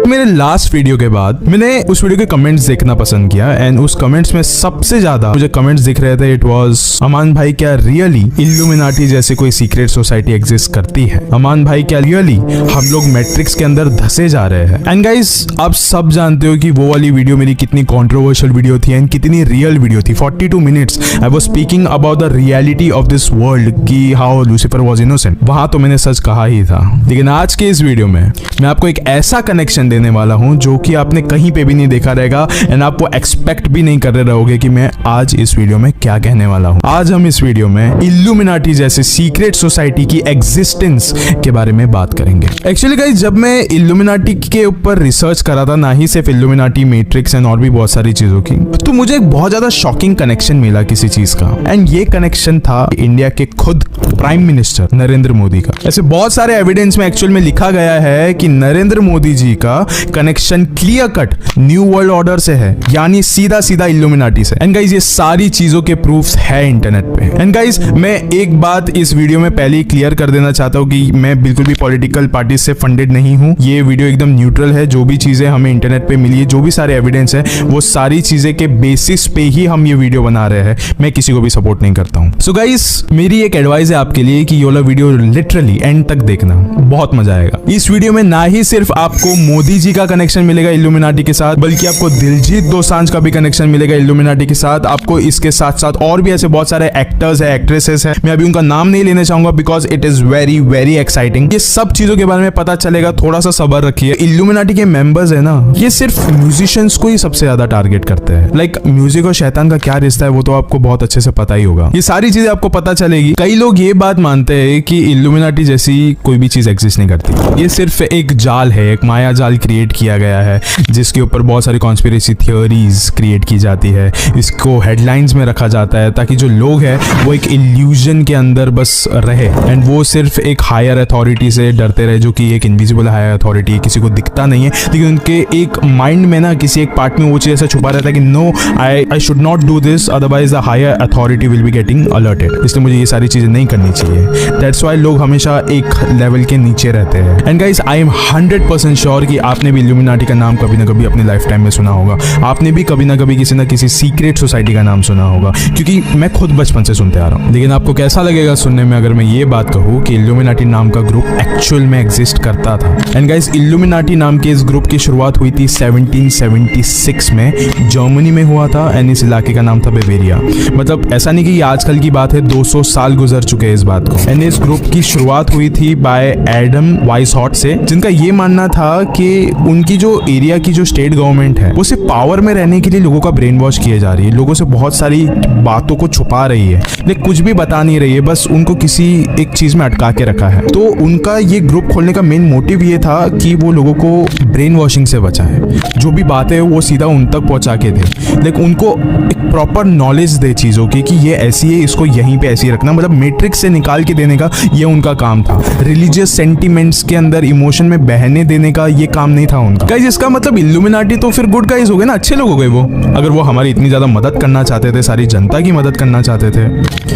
मेरे लास्ट वीडियो के बाद मैंने उस वीडियो के कमेंट्स देखना पसंद किया एंड उस कमेंट्स में सबसे ज्यादा मुझे कमेंट्स दिख रहे थे, इट वाज अमान भाई क्या रियली इल्यूमिनाटी जैसे कोई सीक्रेट सोसाइटी एग्जिस्ट करती है? अमान भाई क्या रियली हम लोग मैट्रिक्स के अंदर धसे जा रहे हैं? एंड गाइस आप सब जानते हो कि वो वाली वीडियो मेरी कितनी कंट्रोवर्शियल वीडियो थी एंड कितनी रियल वीडियो थी। 42 minutes I was speaking about the reality of this world कि हाउ लूसीफर वाज इनोसेंट। वहां तो मैंने सच कहा ही था, लेकिन आज के इस वीडियो में मैं आपको एक ऐसा कनेक्शन देने वाला हूं जो कि आपने कहीं पे भी नहीं देखा रहेगा एंड आप वो एक्सपेक्ट भी नहीं कर रहे रहोगे कि मैं आज इस वीडियो में क्या कहने वाला हूं। आज हम इस वीडियो में इल्यूमिनाटी जैसे सीक्रेट सोसाइटी की एग्जिस्टेंस के बारे में बात करेंगे। एक्चुअली गाइस जब मैं इल्यूमिनाटी के ऊपर रिसर्च करा था, ना ही सिर्फ इल्यूमिनाटी, मैट्रिक्स एंड और भी बहुत सारी चीजों की, तो मुझे एक बहुत ज्यादा शॉकिंग कनेक्शन मिला किसी चीज का एंड ये कनेक्शन था इंडिया के खुद प्राइम मिनिस्टर नरेंद्र मोदी का। ऐसे बहुत सारे एविडेंस में एक्चुअल में लिखा गया है कि नरेंद्र मोदी जी का connection clear cut new world order से है, यानी सीधा सीधा इल्यूमिनाटी से। एंड गाइस ये सारी चीजों के प्रूफ्स है इंटरनेट पे। एंड गाइस मैं एक बात इस वीडियो में पहले ही क्लियर कर देना चाहता हूं कि मैं बिल्कुल भी पॉलिटिकल पार्टी से फंडेड नहीं हूं। ये वीडियो एकदम न्यूट्रल है। जो भी चीजें हमें इंटरनेट पे मिली है, जो भी सारे एविडेंस है, वो सारी चीजें के बेसिस पे ही हम ये वीडियो बना रहे हैं। मैं किसी को भी सपोर्ट नहीं करता हूं। सो गाइस मेरी एक एडवाइस है आपके लिए कि ये वाला वीडियो लिटरली एंड तक देखना, बहुत मजा आएगा। इस वीडियो में ना ही सिर्फ आपको मोदी जी का कनेक्शन मिलेगा इल्यूमिनाटी के साथ, बल्कि आपको दिलजीत दोसांझ का भी कनेक्शन मिलेगा इल्यूमिनाटी के साथ। आपको इसके साथ साथ और भी ऐसे बहुत सारे एक्टर्स है, एक्ट्रेसेस है, मैं अभी उनका नाम नहीं लेने चाहूंगा because it is very very exciting. ये सब चीजों के बारे में पता चलेगा, थोड़ा सा सब्र रखिए। इल्यूमिनाटी के मेंबर्स है ना, ये सिर्फ म्यूजिशियंस को ही सबसे ज्यादा टारगेट करते हैं। लाइक म्यूजिक और शैतान का क्या रिश्ता है वो तो आपको बहुत अच्छे से पता ही होगा। ये सारी चीजें आपको पता चलेगी। कई लोग ये बात मानते हैं कि इल्यूमिनाटी जैसी कोई भी चीज एग्जिस्ट नहीं करती, ये सिर्फ एक जाल है, एक माया जाल क्रिएट किया गया है जिसके ऊपर बहुत सारी कॉन्स्पिरेसी थियोरीज क्रिएट की जाती है। इसको हेडलाइंस में रखा जाता है ताकि जो लोग हैं वो एक इल्यूजन के अंदर बस रहे एंड वो सिर्फ एक हायर अथॉरिटी से डरते रहे, जो कि एक इनविजिबल हायर अथॉरिटी है, किसी को दिखता नहीं है, लेकिन उनके एक माइंड में ना किसी एक पार्ट में वो चीज ऐसा छुपा रहता है कि no I should not do this otherwise the higher authority will be getting alerted. इसलिए मुझे ये सारी चीजें नहीं करनी चाहिए। दैट्स व्हाई लोग हमेशा एक लेवल के नीचे रहते हैं। And guys I am 100% sure कि आपने भी इल्यूमिनाटी का नाम कभी ना कभी अपने लाइफ टाइम में सुना होगा। आपने भी कभी ना कभी किसी ना किसी सीक्रेट सोसाइटी का नाम सुना होगा, क्योंकि मैं खुद बचपन से सुनते आ रहा हूँ। लेकिन आपको कैसा लगेगा सुनने में अगर मैं ये बात कहूँ कि इल्यूमिनाटी नाम का ग्रुप एक्चुअल में एग्जिस्ट करता था? एंड गाइस इल्यूमिनाटी नाम के इस ग्रुप की शुरुआत हुई थी 1776 में, जर्मनी में हुआ था एंड इस इलाके का नाम था बेवेरिया। मतलब ऐसा नहीं कि ये आजकल की बात है, 200 साल गुजर चुके हैं इस बात को। एंड इस ग्रुप की शुरुआत हुई थी बाय एडम वाइसहॉट से, जिनका ये मानना था कि उनकी जो एरिया की जो स्टेट गवर्नमेंट है वो सिर्फ पावर में रहने के लिए लोगों का ब्रेन वॉश किए जा रही है, लोगों से बहुत सारी बातों को छुपा रही है, लेकिन कुछ भी बता नहीं रही है, बस उनको किसी एक चीज में अटका के रखा है। तो उनका ये ग्रुप खोलने का मेन मोटिव ये था कि वो लोगों को ब्रेन वॉशिंग से बचाए, जो भी बातें है वो सीधा उन तक पहुंचा के दे, लेकिन उनको एक प्रॉपर नॉलेज दे चीजों की कि ये ऐसी है, इसको यहीं पे ऐसी रखना, मतलब मैट्रिक्स से निकाल के देने का ये उनका काम था। रिलीजियस सेंटिमेंट्स के अंदर इमोशन में बहने देने का ये काम काम नहीं था उनका। गाइस इसका मतलब इल्यूमिनाटी तो फिर गुड गाइस हो गए ना, अच्छे लोग हो गए वो, अगर वो हमारी इतनी ज्यादा मदद करना चाहते थे, सारी जनता की मदद करना चाहते थे।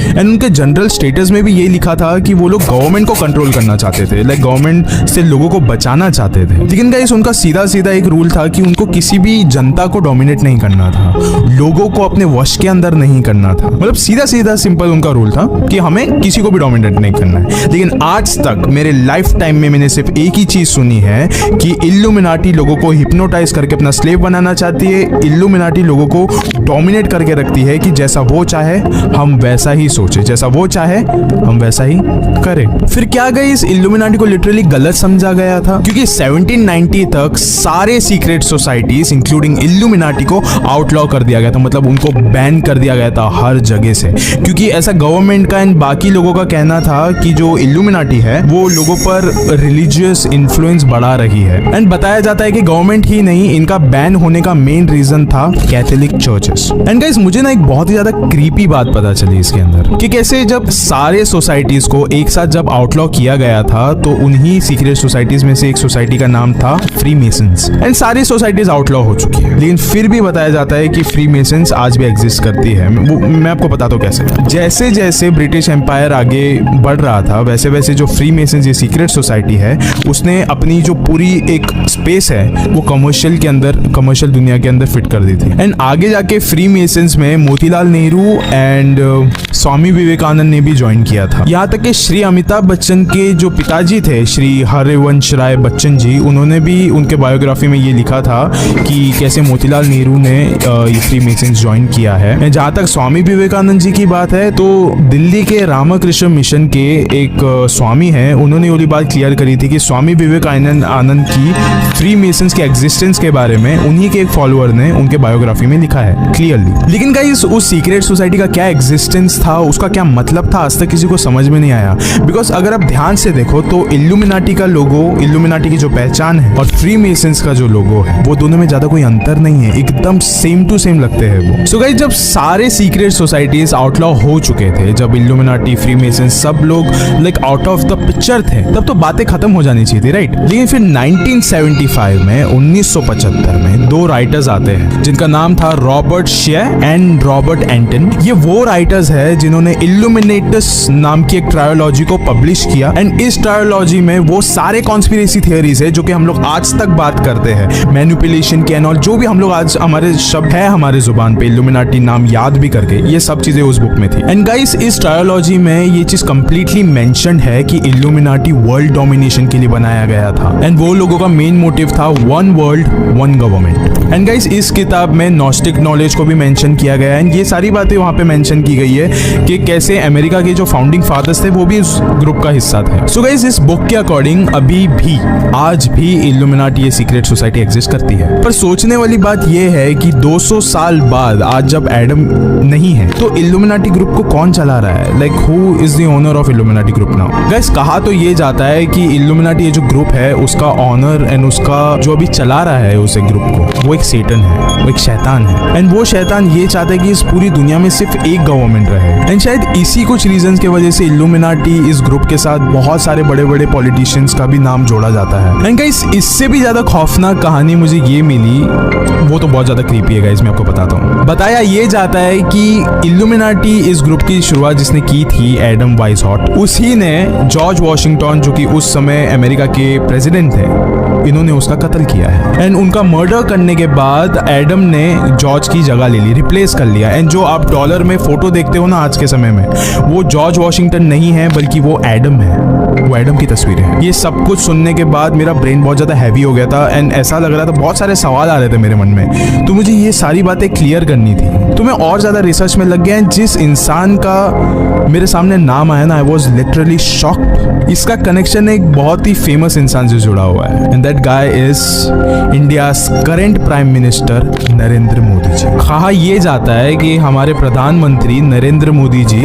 एंड उनके जनरल स्टेटस में भी ये लिखा था कि वो लोग गवर्नमेंट को कंट्रोल करना चाहते थे, लाइक गवर्नमेंट से लोगों को बचाना चाहते थे। लेकिन गाइस उनका सीधा सीधा एक रूल था कि उनको किसी भी जनता को डोमिनेट नहीं करना था, लोगों को अपने वश के अंदर नहीं करना था। मतलब सीधा सीधा सिंपल उनका रूल था कि हमें किसी को भी डोमिनेट नहीं करना है। लेकिन आज तक मेरे लाइफ टाइम में मैंने सिर्फ एक ही चीज सुनी है कि इल्यूमिनाटी लोगों को हिप्नोटाइज करके अपना स्लेव बनाना चाहती है, इल्यूमिनाटी लोगों को डोमिनेट करके रखती है कि जैसा वो चाहे हम वैसा ही सोचे, जैसा वो चाहे हम वैसा ही करें। फिर क्या गाइस इल्यूमिनाटी को लिटरली गलत समझा गया था, क्योंकि 1790 तक सारे सीक्रेट सोसाइटीज इंक्लूडिंग इल्यूमिनाटी को आउटलॉ कर दिया गया था, मतलब उनको बैन कर दिया गया था हर जगह से, क्योंकि ऐसा गवर्नमेंट का एंड बाकी लोगों का कहना था कि जो इल्यूमिनाटी है वो लोगों पर रिलीजियस इन्फ्लुएंस बढ़ा रही है। एंड बताया जाता है कि गवर्नमेंट ही नहीं, इनका बैन होने का मेन रीजन था कैथोलिक चर्चेस। एंड गाइस मुझे ना एक बहुत ही ज्यादा क्रीपी बात पता चली इसके अंदर कि कैसे जब सारे सोसाइटीज को एक साथ जब आउटलॉ किया गया था तो उन्हीं सीक्रेट सोसाइटीज में से एक सोसाइटी का नाम था फ्री मेसन्स। एंड सारी सोसाइटीज आउटलॉ हो चुकी है, लेकिन फिर भी बताया जाता है कि फ्री मेसन्स आज भी एग्जिस्ट करती है। वो मैं आपको बताता हूँ कैसे। जैसे जैसे ब्रिटिश एम्पायर आगे बढ़ रहा था वैसे वैसे जो फ्री मेसन्स ये सीक्रेट सोसाइटी है उसने अपनी जो पूरी एक स्पेस है वो कमर्शियल के अंदर, कमर्शियल दुनिया के अंदर फिट कर दी थी। एंड आगे जाके फ्री मेसन्स में मोतीलाल नेहरू एंड स्वामी विवेकानंद ने भी ज्वाइन किया था। यहाँ तक कि श्री अमिताभ बच्चन के जो पिताजी थे श्री हरिवंश राय बच्चन जी, उन्होंने भी उनके बायोग्राफी में ये लिखा था कि कैसे मोतीलाल नेहरू ने ये फ्री मेसन्स ज्वाइन किया है। जहाँ तक स्वामी विवेकानंद जी की बात है तो दिल्ली के रामकृष्ण मिशन के एक स्वामी हैं, उन्होंने वाली बात क्लियर करी थी कि स्वामी विवेकानंद आनंद की फ्री मेसन्स के एग्जिस्टेंस के बारे में उन्हीं के एक फॉलोअर ने उनके बायोग्राफी में लिखा है क्लियरली। लेकिन गाइस उस सीक्रेट सोसाइटी का क्या एग्जिस्टेंस था, उसका क्या मतलब था, आज तक किसी को समझ में नहीं आया। बिकॉज अगर आप ध्यान से देखो तो इल्यूमिनाटी का लोगो, इल्यूमिनाटी की जो पहचान है और फ्री मेसन्स का जो लोगो है वो दोनों में ज्यादा कोई अंतर नहीं है, एकदम सेम टू सेम लगते हैं वो। सो गाइस जब सारे सीक्रेट सोसाइटीज आउटलॉ हो चुके थे, जब इल्यूमिनाटी, फ्री मेसन्स सब लोग like out of the picture थे, तब तो बातें खत्म हो जानी चाहिए थी, राइट। लेकिन फिर 1975 में 1975 में दो राइटर्स आते हैं जिनका नाम था रॉबर्ट शे एंड रॉबर्ट एंटन। ये वो राइटर्स है जिन्होंने इल्यूमिनेटस नाम की एक ट्रायोलॉजी को पब्लिश किया। एंड इस ट्रायोलॉजी में वो सारे कॉन्स्पिरेसी थियरीज है जो कि हम लोग आज तक बात करते हैं, मैनिपुलेशन के एंड ऑल, जो भी हम लोग आज हमारे शब्द है हमारे जुबान पे इल्यूमिनाटी नाम याद भी करके, ये सब चीजें उस बुक में थी। एंड गाइस इस ट्रायोलॉजी में ये चीज कंप्लीटली मेंशन्ड है कि इल्यूमिनाटी वर्ल्ड डोमिनेशन के लिए बनाया गया था। एंड वो लोगों का मेन मोटिव था one world one government. And guys इस किताब में नॉस्टिक नॉलेज को भी मेंशन किया गया है। एंड ये सारी बातें वहां पे मेंशन की गई है कि कैसे अमेरिका के जो फाउंडिंग फादर्स थे वो भी उस ग्रुप का हिस्सा थे। सो गाइस इस बुक के अकॉर्डिंग अभी भी आज भी इल्यूमिनाटी ये सीक्रेट सोसाइटी एग्जिस्ट करती है। पर सोचने वाली बात ये है कि 200 साल बाद आज जब एडम नहीं है तो इल्यूमिनाटी ग्रुप को कौन चला रहा है, like who is the owner of illuminati group now. Guys कहा तो ये जाता है कि इल्यूमिनाटी ये जो ग्रुप है उसका ऑनर एंड उसका जो अभी चला रहा है उस ग्रुप को, वो एक सेटन है, वो एक शैतान है। एंड वो शैतान ये चाहता है कि इस पूरी दुनिया में सिर्फ एक गवर्नमेंट रहे। एंड शायद इसी कुछ रीजंस के वजह से इल्यूमिनाटी इस ग्रुप के साथ बहुत सारे बड़े बड़े पॉलिटिशियंस का भी नाम जोड़ा जाता है। एंड गाइस इससे भी ज्यादा खौफनाक कहानी मुझे ये मिली, वो तो बहुत ज्यादा क्रीपी है गाइस, मैं आपको बताता हूँ। बताया ये जाता है कि इल्यूमिनाटी इस ग्रुप की शुरुआत जिसने की थी एडम वाइसहॉट, उसी ने जॉर्ज वॉशिंगटन जो कि उस समय अमेरिका के प्रेसिडेंट थे, इन्होंने उसका कत्ल किया है। एंड उनका मर्डर करने के बाद एडम ने जॉर्ज की जगह ले ली, रिप्लेस कर लिया। एंड जो आप डॉलर में फोटो देखते हो ना आज के समय में, वो जॉर्ज वॉशिंगटन नहीं है बल्कि वो एडम है, वो एडम की तस्वीर है। ये सब कुछ सुनने के बाद मेरा ब्रेन बहुत ज्यादा हैवी हो गया था एंड ऐसा लग रहा था, बहुत सारे सवाल आ रहे थे मेरे मन में, तो मुझे ये सारी बातें क्लियर करनी थी। तो मैं और ज्यादा रिसर्च में लग गया। जिस इंसान का मेरे सामने नाम आया ना, आई वॉज लिटरली शॉक्ड। इसका कनेक्शन एक बहुत ही फेमस इंसान से जुड़ा हुआ है and that guy is India's current prime minister Narendra Modi ji. कहा यह जाता है कि हमारे प्रधानमंत्री Narendra Modi ji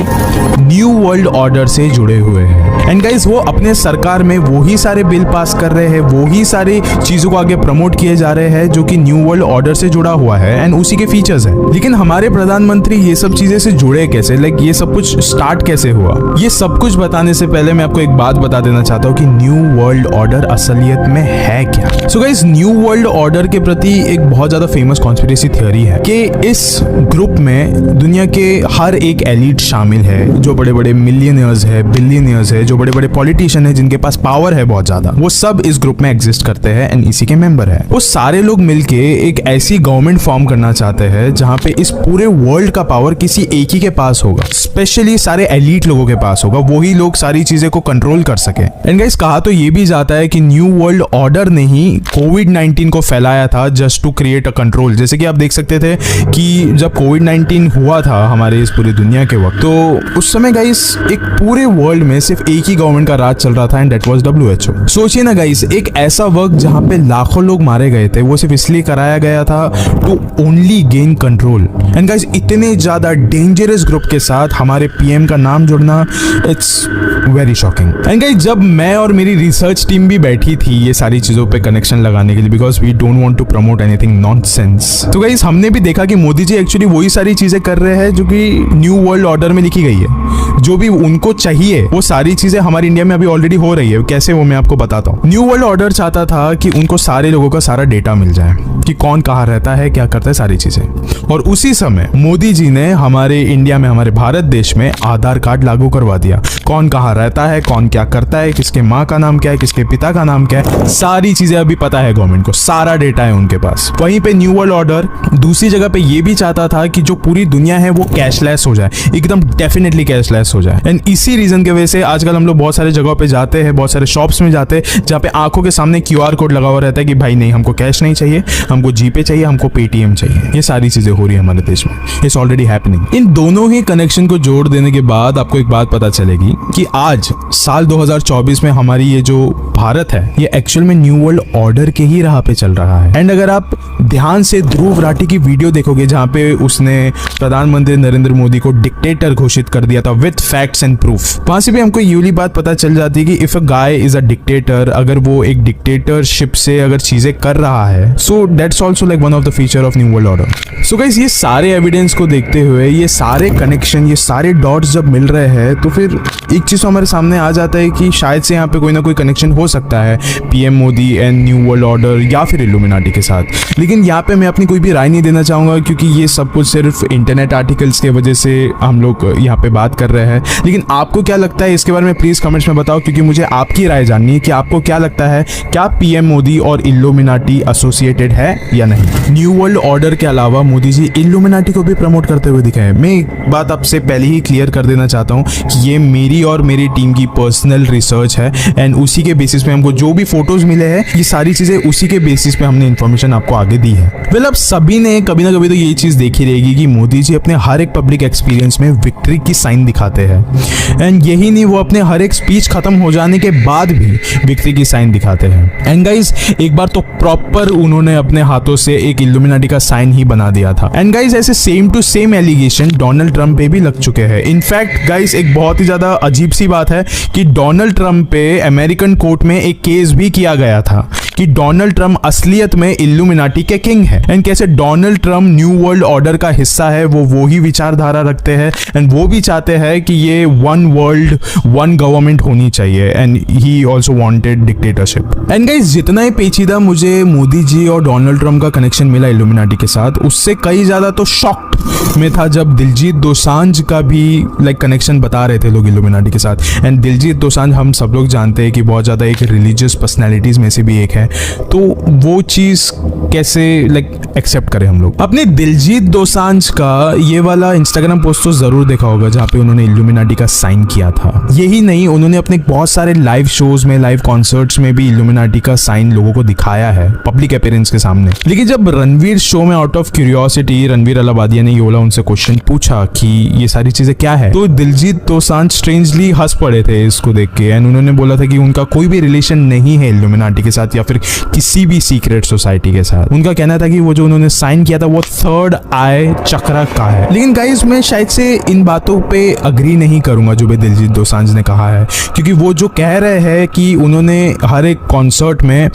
new world order से जुड़े हुए हैं। एंड गाइस वो अपने सरकार में वही सारे बिल पास कर रहे हैं, वही सारी चीजों को आगे प्रमोट किए जा रहे हैं जो कि न्यू वर्ल्ड ऑर्डर से जुड़ा हुआ है एंड उसी के फीचर्स है। लेकिन हमारे प्रधानमंत्री ये सब चीजें से जुड़े कैसे, लाइक ये सब कुछ स्टार्ट कैसे हुआ? ये सब कुछ बताने से पहले मैं आपको एक बात बता देना चाहता हूँ कि न्यू वर्ल्ड ऑर्डर असलियत में है है क्या। So guys, new world order के प्रति एक बहुत ज्यादा फेमस कॉन्स्पिरेसी थियरी है कि इस ग्रुप में दुनिया के हर एक एलिट शामिल है, जो बड़े बड़े मिलियनियर्स है, बिलियनियर्स है, जो बड़े बड़े पॉलिटिशियन है, जिनके पास पावर है बहुत ज्यादा, वो सब इस ग्रुप में एग्जिस्ट करते हैं एंड इसी के मेंबर है। वो सारे लोग मिलके एक ऐसी गवर्नमेंट फॉर्म करना चाहते हैं जहां पे इस पूरे वर्ल्ड का पावर किसी एक ही के पास होगा, स्पेशली सारे एलिट लोगों के पास होगा, वही लोग सारी चीजें को कंट्रोल कर सके। एंड गाइस, कहा तो ये भी जाता है कि न्यू वर्ल्ड ऑर्डर ने ही कोविड-19 को फैलाया था just to create a control. जैसे कि आप देख सकते थे कि जब कोविड-19 हुआ था हमारे इस पूरी दुनिया के वक्त, तो उस समय गाइस एक पूरे वर्ल्ड में सिर्फ एक ही गवर्नमेंट का राज चल रहा था एंड दैट वाज WHO। सोचिए ना गाइस, एक ऐसा वक्त जहां पे लाखों लोग मारे गए थे, वो सिर्फ इसलिए कराया गया था to only gain control. And guys, इतने ज्यादा डेंजरस ग्रुप के साथ हमारे पीएम का नाम जुड़ना, it's very shocking. And guys, जब मैं और मेरी रिसर्च टीम भी बैठी थी ये सारी चीजों पे कनेक्शन लगाने के लिए, because we don't want to promote anything nonsense, तो गाइस हमने भी देखा कि मोदी जी एक्चुअली वही सारी चीजें कर रहे हैं जो कि न्यू वर्ल्ड ऑर्डर में लिखी गई है। जो भी उनको चाहिए वो सारी चीजें हमारे इंडिया में अभी ऑलरेडी हो रही है। कैसे, वो मैं आपको बताता हूँ। न्यू वर्ल्ड ऑर्डर चाहता था कि उनको सारे लोगों का सारा डेटा मिल जाए कि कौन कहाँ रहता है, क्या करता है, सारी चीजें। और उसी समय मोदी जी ने हमारे इंडिया में, हमारे भारत देश में आधार कार्ड लागू करवा दिया। कौन कहाँ रहता है, कौन क्या करता है, किसके माँ का नाम क्या है, किसके पिता का नाम क्या है, सारी चीजें अभी पता है गवर्नमेंट को, सारा डेटा है उनके पास। वहीं पे न्यू वर्ल्ड ऑर्डर दूसरी जगह पे ये भी चाहता था कि जो पूरी दुनिया है वो कैशलेस हो जाए, एकदम डेफिनेटली कैशलेस हो जाए। एंड इसी रीजन की वजह से आजकल हम लोग बहुत सारे जगहों पे जाते हैं, बहुत सारे शॉप्स में जाते हैं जहाँ पे आंखों के सामने QR कोड लगा हुआ रहता है कि भाई नहीं, हमको कैश नहीं चाहिए, हमको जीपे चाहिए, हमको पेटीएम चाहिए। ये सारी चीजें हो रही है हमारे देश में, इट्स ऑलरेडी हैपनिंग। इन दोनों ही कनेक्शन को जोड़ देने के बाद आपको एक बात पता चलेगी कि आज साल 2024 में हमारी ये जो भारत है, ये एक्चुअल में न्यू वर्ल्ड ऑर्डर के ही राह पे चल रहा है। एंड अगर आप ध्यान से ध्रुव राठी की वीडियो देखोगे जहाँ पे उसने प्रधानमंत्री नरेंद्र मोदी को डिक्टेटर घोषित कर दिया था विद फैक्ट्स एंड प्रूफ, वहां से भी हमको ये बात पता चल जाती है कि if a guy is a dictator, अगर वो एक डिक्टेटरशिप से अगर चीजें कर रहा है, so that's also like one of the feature of new world order. So guys, ये सारे एविडेंस को देखते हुए, ये सारे कनेक्शन, ये सारे डॉट्स जब मिल रहे हैं, तो फिर एक चीज हमारे सामने आ जाता है कि शायद से यहाँ पे कोई ना कोई कनेक्शन हो सकता है PM Modi and new world order या फिर इल्यूमिनाटी के साथ। लेकिन यहाँ पे मैं अपनी कोई भी राय नहीं देना चाहूंगा, क्योंकि ये सब कुछ सिर्फ इंटरनेट आर्टिकल्स की वजह से हम लोग यहाँ पे बात कर रहे हैं। लेकिन आपको क्या लगता है इसके बारे में प्लीज कमेंट्स में बताओ, क्योंकि मुझे आपकी राय जाननी है कि आपको क्या लगता है, क्या पीएम मोदी और इल्यूमिनाटी एसोसिएटेड है या नहीं। न्यू वर्ल्ड ऑर्डर के अलावा मोदी जी इल्यूमिनाटी को भी प्रमोट करते हुए दिखे हैं। मैं एक बात आपसे पहले ही क्लियर कर देना चाहता हूँ कि ये मेरी और मेरी टीम की पर्सनल रिसर्च है एंड उसी के बेसिस पे हमको जो भी फोटोज मिले हैं, ये सारी चीजें उसी के बेसिस पे हमने इन्फॉर्मेशन आपको आगे दी है। वेल, अब सभी ने कभी ना कभी तो ये चीज देखी रहेगी कि मोदी जी अपने हर एक पब्लिक एक्सपीरियंस में विक्ट्री की साइन दिखाते हैं। एंड यही नहीं, वो अपने हर एक स्पीच खत्म हो जाने के बाद भी विक्ट्री की साइन दिखाते हैं। एंड गाइज, एक बार तो प्रॉपर उन्होंने अपने हाथों से एक इल्यूमिनाटी का साइन ही बना दिया था। एंड गाइज, ऐसे same to same allegation Donald Trump पे भी लग चुके हैं। इनफैक्ट गाइज, एक बहुत ही ज्यादा अजीब सी बात है कि डोनाल्ड ट्रंप पे अमेरिकन कोर्ट में एक केस भी किया गया था कि डोनाल्ड ट्रंप असलियत में इल्यूमिनाटी के किंग है। एंड कैसे Donald Trump new world order का हिस्सा है, वो ही विचारधारा रखते हैं एंड वो भी चाहते हैं कि ये वन वर्ल्ड वन गवर्नमेंट होनी चाहिए and he also wanted dictatorship. And guys, जितना ही पेचीदा मुझे मोदी जी और डोनाल्ड ट्रंप का कनेक्शन मिला इल्यूमिनाटी के साथ, उससे कई ज्यादा तो शॉक्ड में था जब दिलजीत दोसांझ का भी लाइक कनेक्शन बता रहे थे लोग इल्यूमिनाटी के साथ। एंड दिलजीत दोसांझ हम सब लोग जानते हैं कि बहुत ज्यादा एक रिलीजियस पर्सनैलिटीज में से भी एक है, तो वो चीज कैसे लाइक एक्सेप्ट करें हम लोग। अपने दिलजीत दोसांझ का ये वाला इंस्टाग्राम पोस्ट तो जरूर देखा होगा जहाँ पे उन्होंने इल्यूमिनाटी का साइन किया था। यही नहीं, उन्होंने अपने बहुत सारे लाइव शोज में, लाइव कॉन्सर्ट्स में भी इल्यूमिनाटी का साइन लोगों को दिखाया है पब्लिक अपीयरेंस के सामने। लेकिन जब रणवीर शो में out of curiosity Ranveer Allahbadia ने ये वाला उनसे क्वेश्चन पूछा कि ये सारी चीजें क्या है, तो दिलजीत दोसांझ स्ट्रेंजली हंस पड़े थे इसको देख के एंड उन्होंने बोला था कि उनका कोई भी रिलेशन नहीं है इल्यूमिनाटी के साथ या फिर किसी भी सीक्रेट सोसाइटी के साथ। उनका कहना था कि वो जो उन्होंने साइन किया था वो थर्ड आई चक्रा का है। लेकिन गाइस, मैं शायद से इन बातों पे अग्री नहीं करूंगा जो भी दिलजीत दोसांझ ने कहा है, क्योंकि वो जो कह रहे हैं कि उन्होंने हर एक कॉन्सर्ट में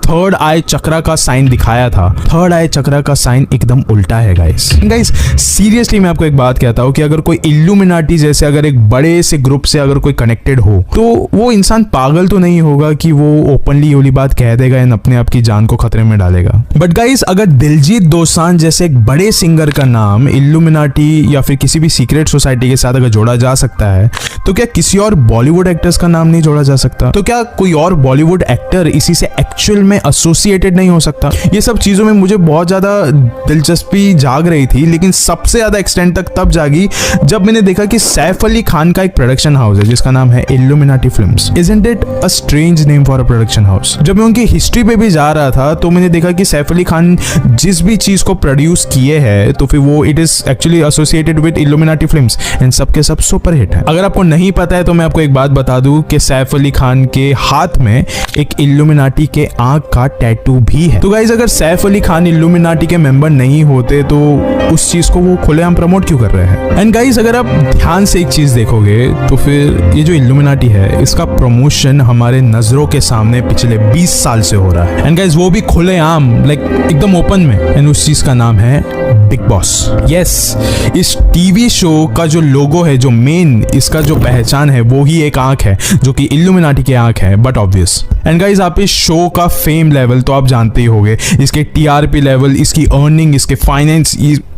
थर्ड आई चक्रा का साइन दिखाया था, थर्ड आई चक्रा का साइन एकदम उल्टा है गाइस। गाइस, सीरियसली मैं आपको एक बात कहता हूं कि अगर कोई इल्यूमिनाटी जैसे अगर एक बड़े से ग्रुप से अगर कोई कनेक्टेड हो, तो वो इंसान पागल तो नहीं होगा कि वो ओपनली ये वाली बात कह देगा करेगा एंड अपने आप की जान को खतरे में डालेगा। बट गाइस, अगर दिलजीत दोसांझ जैसे एक बड़े सिंगर का नाम इल्यूमिनाटी या फिर किसी भी सीक्रेट सोसाइटी के साथ अगर जोड़ा जा सकता है, तो क्या किसी और बॉलीवुड एक्टर्स का नाम नहीं जोड़ा जा सकता? तो क्या कोई और बॉलीवुड एक्टर इसी से एक्चुअल में एसोसिएटेड नहीं हो सकता? ये सब चीजों में मुझे बहुत ज्यादा दिलचस्पी जाग रही थी, लेकिन सबसे ज्यादा एक्सटेंड तक तब जागी जब मैंने देखा कि सैफ अली खान का एक प्रोडक्शन हाउस है जिसका नाम है illuminati films. Isn't it a strange name for a production house? जब मैं उनकी हिस्ट्री पे भी जा रहा था तो मैंने देखा कि सैफ अली खान जिस भी चीज को प्रोड्यूस किए हैं तो फिर वो it is actually associated with illuminati films and सबके सब सुपर हिट है। अगर आपको नहीं पता है तो मैं आपको एक बात बता दूं कि सैफ अली खान के हाथ में एक इल्यूमिनाटी के आंख का टैटू भी है। तो गाइस, अगर सैफ अली खान इल्यूमिनाटी के मेंबर नहीं होते तो उस चीज को वो खुलेआम प्रमोट क्यों कर रहे हैं? एंड गाइस, अगर आप ध्यान से एक चीज देखोगे तो फिर ये जो इल्यूमिनाटी है इसका प्रमोशन हमारे नजरों के सामने पिछले 20 साल से हो रहा है। एंड गाइस, वो भी खुलेआम, लाइक एकदम ओपन में। एंड उस चीज का नाम है बिग बॉस। यस, इस टीवी शो का जो लोगो है, जो मेन इसका जो पहचान है, वो ही एक आंख है जो कि इल्यूमिनाटी की आंख है, बट ऑब्वियस। एंड गाइस, आप इस शो का फेम लेवल तो आप जानते ही होंगे, इसके टीआरपी लेवल, इसकी अर्निंग, इसके finance,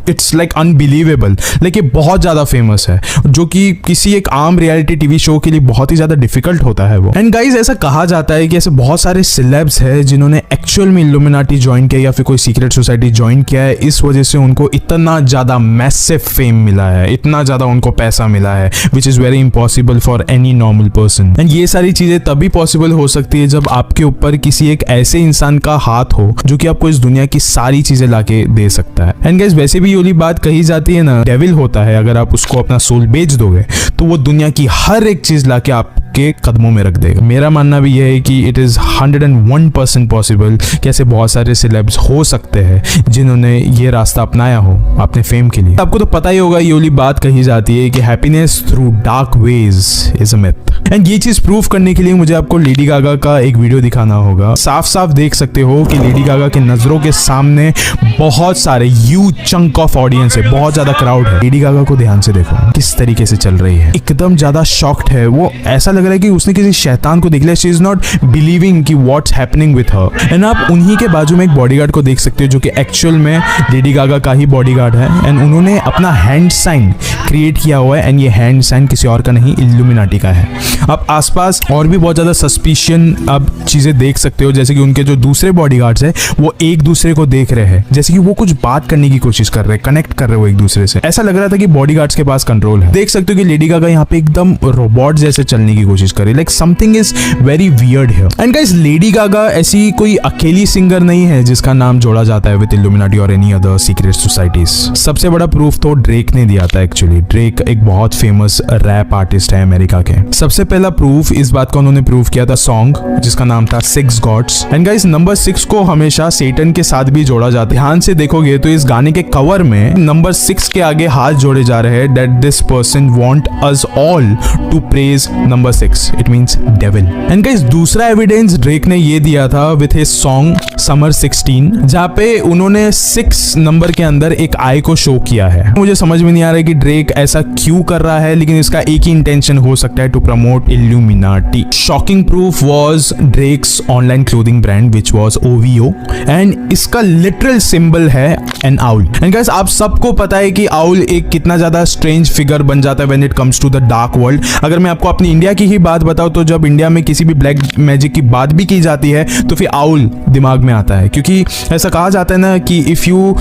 it's like unbelievable. Like ये बहुत ज्यादा फेमस है, जो कि किसी एक आम रियलिटी टीवी शो के लिए बहुत ही ज्यादा डिफिकल्ट होता है वो। एंड गाइस, ऐसा कहा जाता है कि ऐसे बहुत सारे सिलेब्स हैं जिन्होंने एक्चुअल में इल्यूमिनाटी ज्वाइन किया या फिर कोई सीक्रेट सोसाइटी ज्वाइन किया है, इस वजह से उनको इतना ज्यादा मैसिव फेम मिला है, इतना ज्यादा उनको पैसा मिला है, which is very impossible for any normal person. And ये सारी चीजें तभी पॉसिबल हो सकती है जब आपके ऊपर किसी एक ऐसे इंसान का हाथ हो जो कि आपको इस दुनिया की सारी चीजें लाके दे सकता है। एंड गाइस, वैसे भी वाली बात कही जाती है ना, डेविल होता है, अगर आप उसको अपना सोल बेच दोगे तो वो दुनिया की हर एक चीज लाके आपके कदमों में रख देगा। मेरा मानना भी यह है कि इट इज 101% पॉसिबल कि ऐसे बहुत सारे सेलेब्स हो सकते हैं जिन्होंने ये रास्ता अपनाया हो अपने फेम के लिए। आपको तो पता ही होगा, ये वाली बात कही जाती है कि happiness through dark ways is a myth. And ये चीज प्रूव करने के लिए मुझे आपको लेडी गागा का एक वीडियो दिखाना होगा। साफ साफ देख सकते हो कि लेडी गागा के नजरों के सामने बहुत सारे ह्यूज चंक ऑफ ऑडियंस है, बहुत ज्यादा क्राउड है। लेडी गागा को ध्यान से देखो किस तरीके से चल रही है, एकदम ज्यादा शॉक्ड है वो। ऐसा लग रहा है कि उसने किसी शैतान को देख लिया। शी इज नॉट बिलीविंग कि what's happening with her. And आप उन्हीं के बाजू में एक बॉडीगार्ड को देख सकते हो जो कि एक्चुअल में लेडी गागा का ही बॉडीगार्ड है। एंड उन्होंने अपना हैंड साइन क्रिएट किया हुआ है एंड ये हैंड साइन किसी और का नहीं, इल्यूमिनाटी का है। आप आसपास और भी बहुत ज्यादा सस्पिशियन आप चीजें देख सकते हो, जैसे कि उनके जो दूसरे बॉडीगार्ड्स है वो एक दूसरे को देख रहे हैं, जैसे कि वो कुछ बात करने की कोशिश कर रहे हैं, कनेक्ट कर रहे हो एक दूसरे से। ऐसा लग रहा था कि बॉडीगार्ड्स के पास कंट्रोल है। देख सकते हो कि लेडी गागा यहाँ पे एकदम रोबोट जैसे चलने की कोशिश कर रही है, like something is very weird here. And guys, Lady Gaga ऐसी कोई अकेली सिंगर नहीं है जिसका नाम जोड़ा जाता है विद इल्यूमिनाटी और एनी अदर सीक्रेट सोसाइटीज। सबसे बड़ा प्रूफ तो ड्रेक ने दिया था। एक्चुअली ड्रेक एक बहुत फेमस रैप आर्टिस्ट है अमेरिका के। सबसे पहला प्रूफ इस बात का उन्होंने प्रूव किया था सॉन्ग जिसका नाम था 6 गॉड्स। एंड गाइस, नंबर 6 को हमेशा सेटन के साथ भी जोड़ा जाता है। ध्यान से देखोगे तो इस गाने के कवर में नंबर 6 के आगे हाथ जोड़े जा रहे हैं, that this person want us all to praise number 6, it means devil. And guys, दूसरा एविडेंस ड्रेक ने ये दिया था विथ हिज सॉन्ग समर 16, जहाँ पे उन्होंने 6 नंबर के अंदर एक आई को शो किया है। मुझे समझ में नहीं आ रहा है कि ड्रेक ऐसा क्यों कर रहा है, लेकिन इसका एक ही इंटेंशन हो सकता है, to promote Illuminati. Shocking proof was Drake's online clothing brand which was OVO and इसका लिटरल सिंबल है एन आउल। एंड गाइस, आप सबको पता है कि आउल एक कितना ज्यादा स्ट्रेंज फिगर बन जाता है when it comes to the dark world. अगर मैं आपको अपनी इंडिया की ही बात बताऊं तो जब इंडिया में किसी भी ब्लैक मैजिक की बात भी की जाती है तो फिर आउल दिमाग में आता है, क्योंकि ऐसा कहा जाता है ना कि if you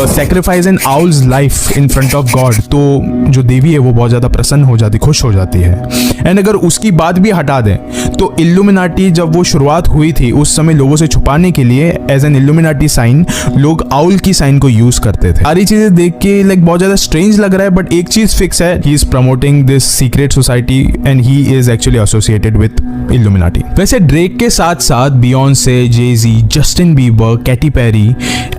sacrifice an owl's life in front of God, तो जो देवी है वो बहुत ज्यादा प्रसन्न हो जाती, खुश हो जाती है। एंड अगर उसकी बात भी हटा दें तो इल्यूमिनाटी जब वो शुरुआत हुई थी उस समय लोगों से छुपाने के लिए एज एन इल्यूमिनाटी साइन लोग आउल की साइन को यूज करते थे। सारी चीजें देख के लाइक बहुत ज्यादा स्ट्रेंज लग रहा है, बट एक चीज फिक्स है, he is promoting this secret society and he is actually associated with Illuminati. वैसे ड्रेक के साथ साथ Beyonce, Jay Z, Justin Bieber, Katy Perry,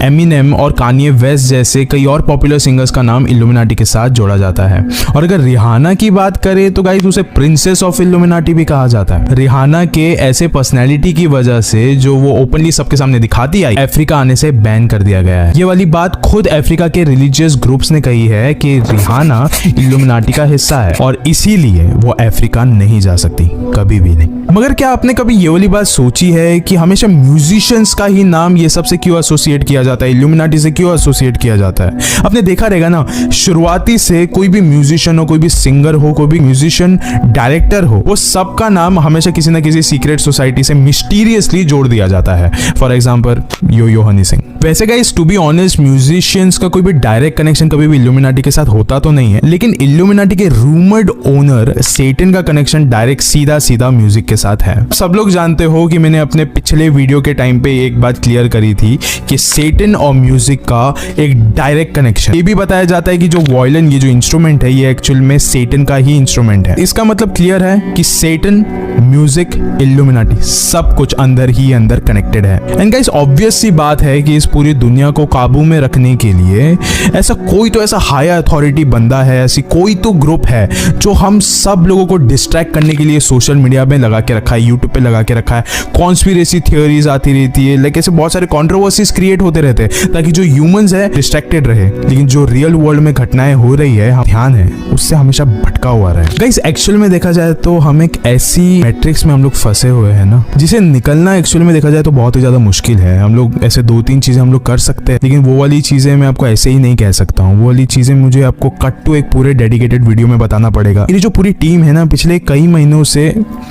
Eminem और कान्ये वेस्ट जैसे कई और पॉपुलर सिंगर्स का नाम इल्यूमिनाटी के साथ जोड़ा जाता है। और अगर रिहाना की बात करें तो गाइस उसे प्रिंसेस ऑफ इल्यूमिनाटी भी कहा जाता है। रिहाना के ऐसे पर्सनैलिटी की वजह से जो वो ओपनली सबके सामने दिखाती आई, अफ्रीका आने से बैन कर दिया गया है। ये वाली बात खुद अफ्रीका के रिलीजियस ग्रुप्स ने कही है कि रिहाना इल्यूमिनाटी का हिस्सा है और इसीलिए वो अफ्रीका नहीं जा सकती, कभी भी नहीं। मगर क्या आपने कभी ये वाली बात सोची है कि हमेशा म्यूजिशियंस का ही नाम ये सबसे क्यों एसोसिएट किया जाता है, इल्यूमिनाटी से क्यों एसोसिएट किया जाता है? आपने देखा रहेगा ना, शुरुआती से कोई भी म्यूजिशियन हो, कोई भी सिंगर हो, कोई भी म्यूजिशियन डायरेक्टर हो, वो सबका नाम हमेशा किसी ना किसी सीक्रेट सोसाइटी से मिस्टीरियसली जोड़ दिया जाता है। For example yo Honey Singh. वैसे guys to be honest, musicians का कोई भी डायरेक्ट कनेक्शन कभी भी इल्यूमिनाटी के साथ होता तो नहीं है, लेकिन इल्यूमिनाटी के रूमर्ड ओनर सेटन का कनेक्शन डायरेक्ट सीधा म्यूजिक के साथ है। सब लोग जानते हो कि मैंने अपने पिछले वीडियो के टाइम पे एक बात क्लियर करी थी कि सेटन और म्यूजिक का एक डायरेक्ट कनेक्शन। ये भी बताया जाता है कि जो वायलिन, ये जो इंस्ट्रूमेंट है, ये एक्चुअल में सेटन का ही इंस्ट्रूमेंट है। इसका मतलब क्लियर है कि सेटन, म्यूजिक, इल्यूमिनाटी सब कुछ अंदर ही अंदर कनेक्टेड है। एंड गाइस ऑब्वियस सी बात है कि इस पूरी दुनिया को काबू में रखने के लिए ऐसा कोई तो ऐसा हाई अथॉरिटी बंदा है, ऐसी कोई तो ग्रुप है जो हम सब लोगों को डिस्ट्रैक्ट करने के लिए सोशल मीडिया में लगा के रखा है, यूट्यूब पे लगा के रखा है। कॉन्स्पिरेसी थियोरीज आती रहती है, लाइक ऐसे बहुत सारे कंट्रोवर्सीज क्रिएट होते रहते हैं ताकि जो ह्यूमंस है डिस्ट्रैक्टेड रहे, लेकिन जो रियल वर्ल्ड में घटनाएं हो रही है, हम ध्यान है उससे हमेशा भटका हुआ रहे। गाइस एक्चुअल में देखा जाए तो हम एक ऐसी मैट्रिक्स में हम लोग फंसे हुए हैं ना, जिसे निकलना एक्चुअल में देखा जाए तो बहुत ही ज्यादा मुश्किल है। हम लोग ऐसे 2-3 चीजें हम लोग कर सकते हैं, लेकिन वो वाली चीजें मैं आपको ऐसे ही नहीं कह सकता हूँ। वो वाली चीजें मुझे आपको कट टू एक पूरे डेडिकेटेड वीडियो में बताना पड़ेगा। ये जो पूरी टीम है ना, पिछले कई महीनों से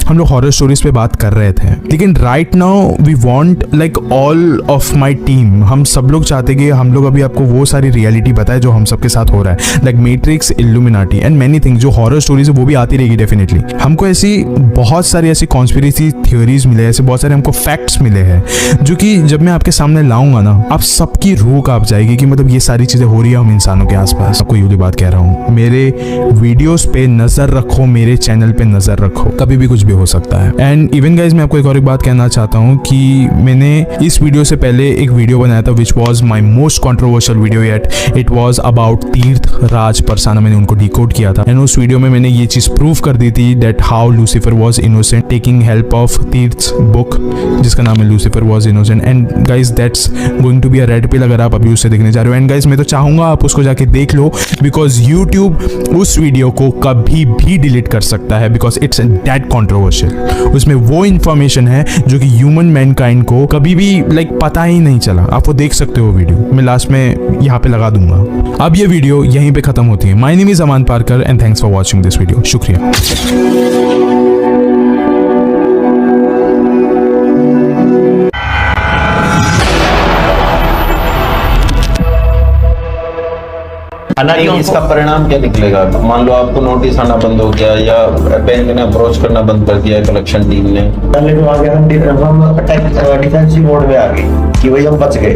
हम लोग हॉरर स्टोरीज पे बात कर रहे थे, लेकिन right now we want like all of my team, हम सब लोग चाहते कि हम लोग अभी आपको वो सारी रियलिटी बताए जो हम सबके साथ हो रहा है, like matrix, illuminati and many things. जो हॉरर स्टोरीज है वो भी आती रहेगी डेफिनेटली। हमको ऐसी बहुत सारी ऐसी कॉन्स्पिरेसी थ्योरीज मिले, ऐसे बहुत सारे हमको फैक्ट्स मिले हैं जो कि जब मैं आपके सामने लाऊंगा ना, आप सबकी रूह कांप जाएगी कि मतलब ये सारी चीजें हो रही है हम इंसानों के आसपास। आपको ये बात कह रहा हूँ, मेरे वीडियोस पे नजर रखो, मेरे चैनल पे नजर रखो, कभी भी कुछ भी हो सकता है। एंड इवन गाइज मैं आपको एक और बात कहना चाहता हूँ कि मैंने इस वीडियो से पहले एक वीडियो बनाया था which was my most controversial video yet. It was about तीर्थ राज परसाना। मैंने उनको डिकोड किया था एंड उस वीडियो में मैंने ये चीज प्रूव कर दी थी that how Lucifer was innocent taking help of तीर्थ्स बुक जिसका नाम है Lucifer was innocent. And guys that's going to be a red pill अगर आप अभी उससे देखने जा रहे हो। एंड गाइज मैं तो चाहूंगा आप उसको जाके देख लो, बिकॉज यूट्यूब उस वीडियो को कभी भी डिलीट कर सकता है, बिकॉज इट्स दैट कॉन्ट्रोवर्शियल। उसमें वो इन्फॉर्मेशन है जो कि ह्यूमन मैनकाइंड को कभी भी लाइक पता ही नहीं चला। आप वो देख सकते हो वीडियो, मैं लास्ट में यहाँ पे लगा दूंगा। अब ये वीडियो यहीं पे खत्म होती है। My name is Aman Parker and thanks for watching this video. शुक्रिया। हालांकि इसका परिणाम क्या निकलेगा? मान लो आपको नोटिस आना बंद हो गया या बैंक ने अप्रोच करना बंद कर दिया कलेक्शन टीम ने, पहले तो आगे हम डिफेंसिव मोड में आ गए कि भाई हम बच गए,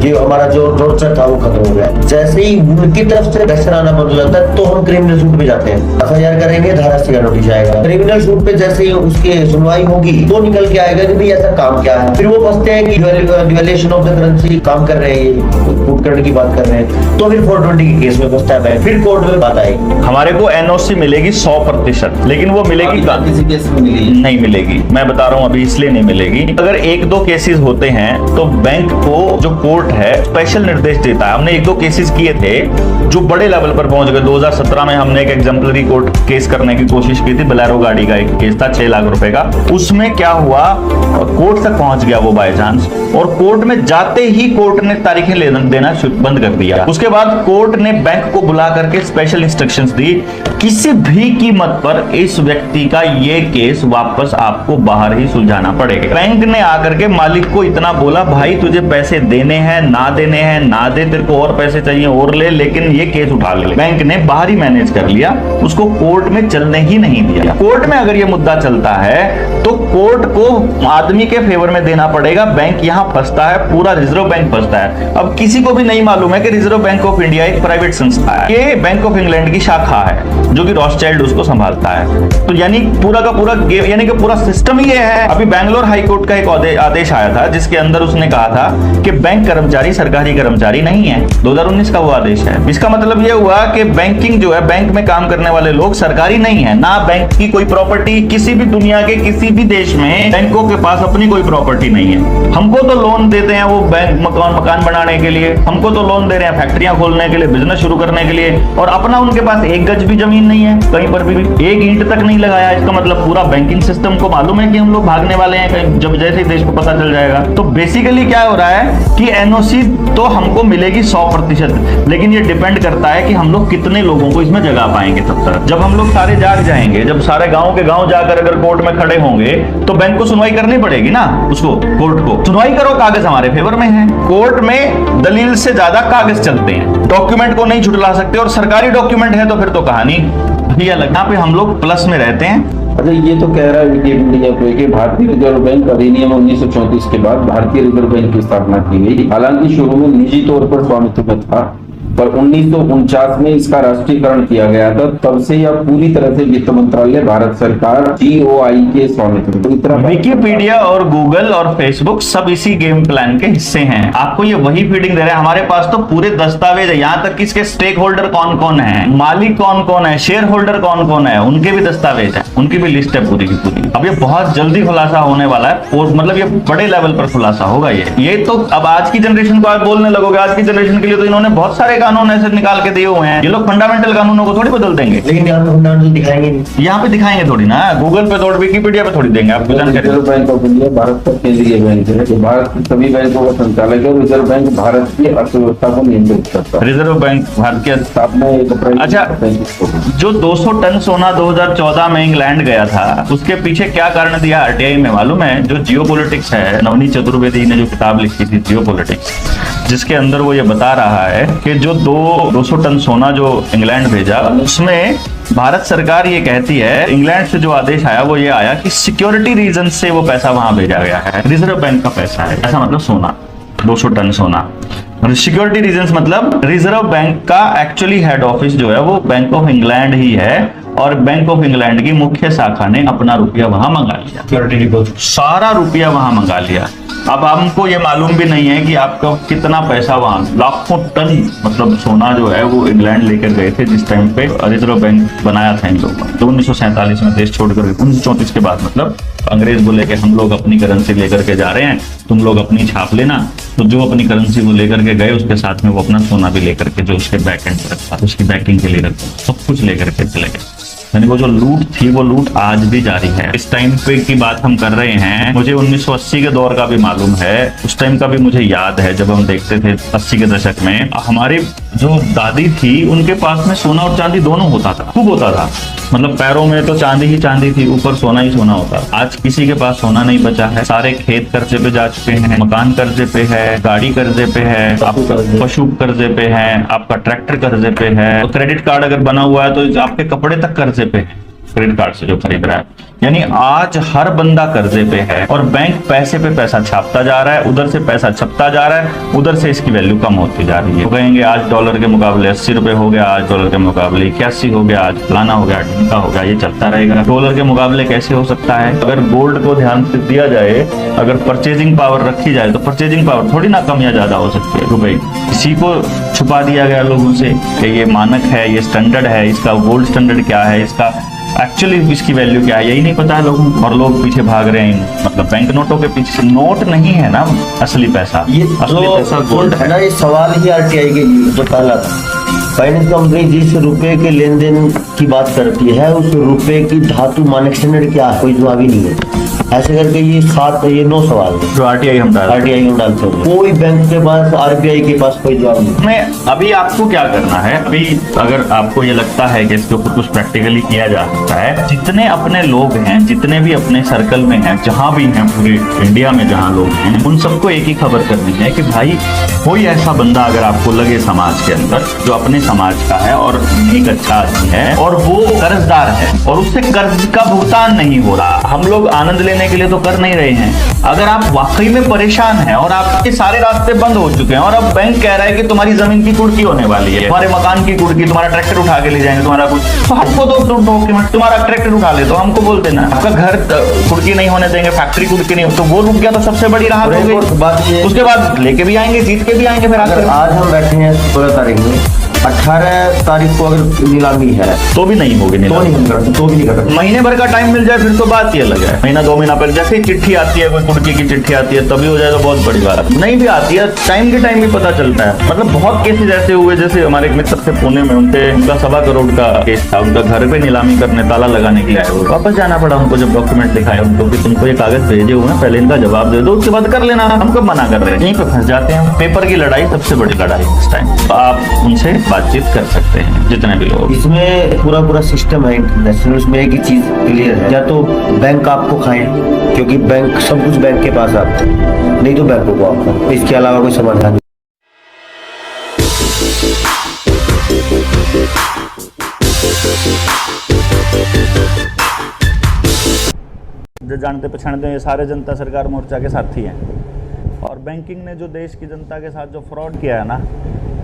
कि हमारा जो टॉर्चर था वो खत्म हो गया। जैसे ही उनकी तरफ से प्रेशर आना बंद हो जाता है तो हम क्रिमिनल सूट पे जाते हैं, FIR करेंगे, धारा 80 का नोटिस आएगा। क्रिमिनल सूट पे जैसे ही उसकी सुनवाई होगी तो निकल के आएगा कि भाई ऐसा काम क्या है। फिर वो फंसते हैं कि डिवैल्यूएशन ऑफ द करेंसी काम कर रहे हैं, फूट करने की बात कर रहे हैं, तो फिर 420 के केस में फंसता है, फिर कोर्ट में बात आएगी। हमारे को NOC मिलेगी 100%, लेकिन वो मिलेगी किसी केस में नहीं मिलेगी। मैं बता रहा हूँ अभी इसलिए नहीं मिलेगी। अगर 1-2 केसेस होते हैं तो बैंक को जो कोर्ट है स्पेशल निर्देश देता है। हमने 1-2 केसेस किए थे जो बड़े लेवल पर पहुंच गए। 2017 में हमने एक एग्जाम्पलरी कोर्ट केस करने की कोशिश की थी। बोलेरो गाड़ी का एक केस था 6 लाख रुपए का। उसमें क्या हुआ, कोर्ट तक पहुंच गया वो बाय चांस, और कोर्ट में जाते ही कोर्ट ने तारीखें देना बंद कर दिया। उसके बाद कोर्ट ने बैंक को बुला करके स्पेशल इंस्ट्रक्शंस दी, किसी भी कीमत पर इस व्यक्ति का ये केस वापस आपको बाहर ही सुलझाना पड़ेगा। बैंक ने आकर के मालिक को इतना बोला, भाई तुझे पैसे देने हैं ना देने हैं ना दे, तेरे को और पैसे चाहिए और ले, लेकिन ये केस उठा ले। बैंक ने बाहर ही मैनेज कर लिया, उसको कोर्ट में चलने ही नहीं दिया। कोर्ट में अगर ये मुद्दा चलता है तो कोर्ट को आदमी के फेवर में देना पड़ेगा। बैंक यहां फंसता है, पूरा रिजर्व बैंक फंसता है। अब किसी को भी नहीं मालूम है कि रिजर्व बैंक ऑफ इंडिया एक प्राइवेट संस्था है, ये बैंक ऑफ इंग्लैंड की शाखा है जो कि रॉथस्चाइल्ड उसको संभालता है। तो यानी पूरा सिस्टम ही है। अभी बैंगलोर हाई कोर्ट का एक आदेश आया था जिसके अंदर उसने कहा था कि बैंक कर्मचारी सरकारी कर्मचारी नहीं है। 2019 का वो आदेश है। इसका मतलब ये हुआ कि बैंकिंग जो है, बैंक में काम करने वाले लोग सरकारी नहीं है। ना बैंक की कोई प्रॉपर्टी, किसी भी दुनिया के किसी भी देश में बैंकों के पास अपनी कोई प्रॉपर्टी नहीं है। हमको तो लोन देते हैं वो बैंक मकान बनाने के लिए, हमको तो लोन दे रहे हैं फैक्ट्रियां खोलने के लिए, बिजनेस शुरू करने के लिए, और अपना उनके पास एक गज भी जमीन नहीं है, कहीं पर भी एक ईंट तक नहीं लगाया। इसका मतलब पूरा बैंकिंग सिस्टम को मालूम है कि हम लोग भागने वाले हैं कहीं, जब जैसे ही देश को पता चल जाएगा। तो बेसिकली क्या हो रहा है कि एनओसी तो हमको मिलेगी 100%, लेकिन ये डिपेंड करता है कि हम लोग कितने लोगों को इसमें जगा पाएंगे। तब तक जब हम लोग सारे जाग जाएंगे, जब सारे गांव के गांव जाकर अगर कोर्ट में खड़े होंगे, तो बैंक को सुनवाई करनी पड़ेगी ना, उसको कोर्ट को सुनवाई करो, कागज हमारे फेवर में है। कोर्ट में दलील से ज्यादा कागज चलते हैं, डॉक्यूमेंट को नहीं झुठला सकते, और सरकारी डॉक्यूमेंट है तो फिर तो कहानी ही अलग। यहाँ पे हम लोग प्लस में रहते हैं। अच्छा, ये तो कह रहा है विकिपीडिया पे कि भारतीय रिजर्व बैंक अधिनियम 1934 के बाद भारतीय रिजर्व बैंक की स्थापना की गई। हालांकि शुरू में निजी तौर पर स्वामित्व में था, पर 1949 में इसका राष्ट्रीयकरण किया गया था। तब से यह पूरी तरह से वित्त मंत्रालय, भारत सरकार, GOI के स्वामित्व में। विकिपीडिया और गूगल और फेसबुक सब इसी गेम प्लान के हिस्से हैं। आपको ये वही फीडिंग दे रहे हैं। हमारे पास तो पूरे दस्तावेज है, यहाँ तक कि इसके स्टेक होल्डर कौन कौन है, मालिक कौन कौन है, शेयर होल्डर कौन कौन है, उनके भी दस्तावेज है, उनकी भी लिस्ट है पूरी की पूरी। अब ये बहुत जल्दी खुलासा होने वाला है, और मतलब ये बड़े लेवल पर खुलासा होगा। ये तो अब आज की जनरेशन को आप बोलने लगोगे, आज की जनरेशन के लिए तो इन्होंने बहुत सारे कानून ऐसे निकाल के दिए हुए हैं। ये लोग फंडामेंटल कानूनों को थोड़ी बदल देंगे, लेकिन यहाँ पे फंडामेंटल दिखाएंगे नहीं। यहाँ पे दिखाएंगे थोड़ी ना, गूगल पे थोड़ी, विकिपीडिया पे थोड़ी देंगे आपको जानकारी। Reserve bank of India Bharat का केंद्रीय बैंक है, जो भारत के सभी बैंकों का संचालक है। रिजर्व बैंक भारत की अर्थव्यवस्था को नियंत्रित करता है। रिजर्व बैंक भारत की स्थापना 1 अप्रैल। अच्छा, जो 200 टन सोना 2014 में इंग्लैंड गया था, उसके पीछे क्या कारण दिया आरटीआई में मालूम है? जो जियोपॉलिटिक्स है, नवनीत चतुर्वेदी ने जो किताब लिखी थी जियोपॉलिटिक्स, जिसके अंदर वो ये बता रहा है कि जो 200 टन सोना जो इंग्लैंड भेजा, उसमें भारत सरकार ये कहती है, इंग्लैंड से जो आदेश आया वो ये आया कि सिक्योरिटी रीजन से वो पैसा वहां भेजा गया है, रिजर्व बैंक का पैसा है। ऐसा मतलब सोना, 200 टन सोना। सिक्योरिटी रीजंस मतलब रिजर्व बैंक का एक्चुअली हेड ऑफिस जो है वो बैंक ऑफ इंग्लैंड ही है, और बैंक ऑफ इंग्लैंड की मुख्य शाखा ने अपना रुपया वहां मंगा लिया, सिक्योरिटी डिपॉजिट सारा रुपया वहां मंगा लिया। अब हमको ये मालूम भी नहीं है कि आपका कितना पैसा वहां, लाखों टन मतलब सोना जो है वो इंग्लैंड लेकर गए थे जिस टाइम पे रिजर्व बैंक बनाया था इन लोगों ने। तो 1947 में देश छोड़कर 1934 के बाद मतलब अंग्रेज बोले कि हम लोग अपनी करेंसी लेकर के जा रहे हैं, तुम लोग अपनी छाप लेना। तो जो अपनी करेंसी वो लेकर के गए, उसके साथ में वो अपना सोना भी लेकर के, जो उसके बैक एंड पर रखा, उसकी बैकिंग के लिए रखा, सब कुछ लेकर के चले गए। यानी वो जो लूट थी वो लूट आज भी जारी है। इस टाइम पे की बात हम कर रहे हैं, मुझे 1980 के दौर का भी मालूम है, उस टाइम का भी मुझे याद है जब हम देखते थे 80 के दशक में। हमारी जो दादी थी उनके पास में सोना और चांदी दोनों होता था, खूब होता था। मतलब पैरों में तो चांदी ही चांदी थी, ऊपर सोना ही सोना होता। आज किसी के पास सोना नहीं बचा है, सारे खेत कर्जे पे जा चुके हैं, मकान कर्जे पे है, गाड़ी कर्जे पे है, आपका पशु कर्जे पे है, आपका ट्रैक्टर कर्जे पे है, तो क्रेडिट कार्ड अगर बना हुआ है तो आपके कपड़े तक कर्जे पे है, क्रेडिट कार्ड से जो खरीद रहा है। यानी आज हर बंदा कर्जे पे है, और बैंक पैसे पे पैसा छापता जा रहा है, उधर से पैसा छपता जा रहा है, उधर से इसकी वैल्यू कम होती जा रही है। तो कहेंगे आज डॉलर के मुकाबले 80 रुपए हो गया, आज डॉलर के मुकाबले 81 हो गया, आज फलाना हो गया, ढिमका हो गया, ये चलता रहेगा। डॉलर के मुकाबले कैसे हो सकता है? अगर गोल्ड को ध्यान से दिया जाए, अगर परचेजिंग पावर रखी जाए, तो परचेजिंग पावर थोड़ी ना कम या ज्यादा हो सकती है रुपए। इसी को छुपा दिया गया लोगों से कि ये मानक है, ये स्टैंडर्ड है, इसका गोल्ड स्टैंडर्ड क्या है, इसका एक्चुअली इसकी वैल्यू क्या है, यही नहीं पता है लोगों को, और लोग पीछे भाग रहे हैं मतलब बैंक नोटों के पीछे। नोट नहीं है ना असली पैसा, ये असली पैसा गोल्ड है ना। ये सवाल ही आरटीआई के लिए जो पहला था, फाइनेंस कंपनी जिस रुपए के लेन देन की बात करती है, उस रुपए की धातु मानक स्टैंडर्ड क्या है, कोई जवाब ही नहीं है। ऐसे करके ये 9 सवाल है जो आरटीआई हम डालते हैं। कोई बैंक के पास, आरबीआई के पास कोई जवाब नहीं। में अभी आपको क्या करना है, अभी अगर आपको ये लगता है कि इसके ऊपर कुछ प्रैक्टिकली किया जा सकता है, जितने अपने लोग हैं, जितने भी अपने सर्कल में हैं, जहां भी हैं पूरे इंडिया में जहां लोग हैं, उन सबको एक ही खबर करनी है कि भाई कोई ऐसा बंदा अगर आपको लगे समाज के अंदर जो अपने समाज का है और एक अच्छा आदमी है और वो कर्जदार है और उससे कर्ज का भुगतान नहीं हो रहा, हम लोग आनंद लेने के लिए तो कर नहीं रहे हैं। अगर आप वाकई में परेशान हैं और आपके सारे रास्ते बंद हो चुके हैं और अब बैंक कह रहा है कि तुम्हारी जमीन की कुर्की होने वाली है, तुम्हारे मकान की कुर्की, तुम्हारा ट्रैक्टर उठा के ले जाएंगे, तुम्हारा कुछ, तो हमको दो डॉक्यूमेंट, तुम्हारा ट्रैक्टर उठा ले तो हमको बोल देना, आपका घर कुर्की नहीं होने देंगे, फैक्ट्री कुर्की नहीं, तो वो रुक गया तो सबसे बड़ी राहत हो गई। बात ये, उसके बाद लेके भी आएंगे, जीत के भी आएंगे। फिर अगर आज हम बैठे हैं 16 तारीख में, 18 तारीख को अगर नीलामी है तो भी नहीं होगी, तो भी नहीं कर, महीने भर का टाइम मिल जाए फिर तो बात ही अलग है। महीना 2 महीना पहले जैसे ही चिट्ठी आती है, कोई कुर्की की चिट्ठी आती है, तभी हो जाए तो बहुत बड़ी बात। नहीं भी आती है, टाइम के टाइम भी पता चलता है। मतलब बहुत केसेस ऐसे हुए, जैसे हमारे एक मित्र थे पुणे में, उनका 1.25 करोड़ का केस था, उनका घर पे नीलामी करने, ताला लगाने के लिए आए, वापस जाना पड़ा उनको। जब डॉक्यूमेंट दिखाए उनको कि तुमको ये कागज भेजे हुए हैं, पहले इनका जवाब दे दो, उसके बाद कर लेना, हम कब मना कर रहे हैं। यहीं पे फंस जाते हैं। पेपर की लड़ाई सबसे बड़ी लड़ाई इस टाइम, आप उनसे बातचीत कर सकते हैं जितने भी लोग। इसमें पूरा सिस्टम है इंटरनेशनल। उसमें एक ही चीज क्लियर है, या तो बैंक आपको खाए, क्योंकि बैंक सब कुछ बैंक के पास आता है, नहीं तो बैंकों को आपका, इसके अलावा कोई समाधान नहीं। जो जानते पहचानते हैं, ये सारे जनता सरकार मोर्चा के साथी हैं। और बैंकिंग ने जो देश की जनता के साथ जो फ्रॉड किया है ना,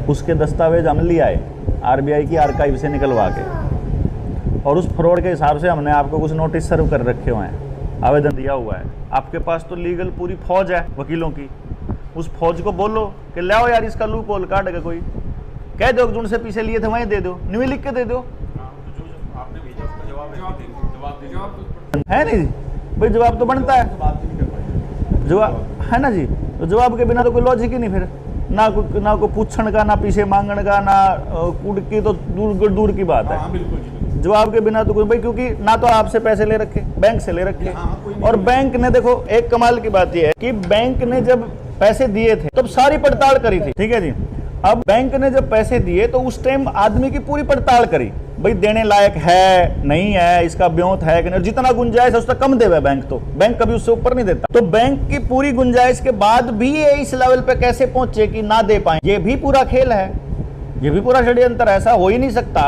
उसके दस्तावेज हम ले आए आरबीआई की आर्काइव से निकलवा के, और उस फ्रॉड के हिसाब से हमने आपको कुछ नोटिस सर्व कर रखे हुए हैं, आवेदन दिया हुआ है। आपके पास तो लीगल पूरी फौज है वकीलों की, उस फौज को बोलो कि लाओ यार इसका लूप होल काट के, कोई कह दो जो उनसे पीछे लिए थे वहीं दे दो, न्यू लिख के दे दो, है नहीं भाई, जवाब तो बनता है, जवाब है ना जी। तो जवाब के बिना तो कोई लॉजिक ही नहीं, फिर ना कोई पूछण का, ना पीछे मांगण का, ना कूड़ की, तो दूर की बात है। जवाब के बिना तो कोई भाई, क्योंकि ना तो आपसे पैसे ले रखे, बैंक से ले रखे, और बैंक ने देखो एक कमाल की बात यह है कि बैंक ने जब पैसे दिए थे तब सारी पड़ताल करी थी, ठीक है जी। अब बैंक ने जब पैसे दिए तो उस टाइम आदमी की पूरी पड़ताल करी, भाई देने लायक है नहीं है, इसका ब्योंत है कि नहीं, जितना गुंजाइश है उससे कम देवे बैंक, तो बैंक कभी उससे ऊपर नहीं देता। तो बैंक की पूरी गुंजाइश के बाद भी ये इस लेवल पे कैसे पहुंचे कि ना दे पाए, ये भी पूरा खेल है, ये भी पूरा षड्यंत्र। ऐसा हो ही नहीं सकता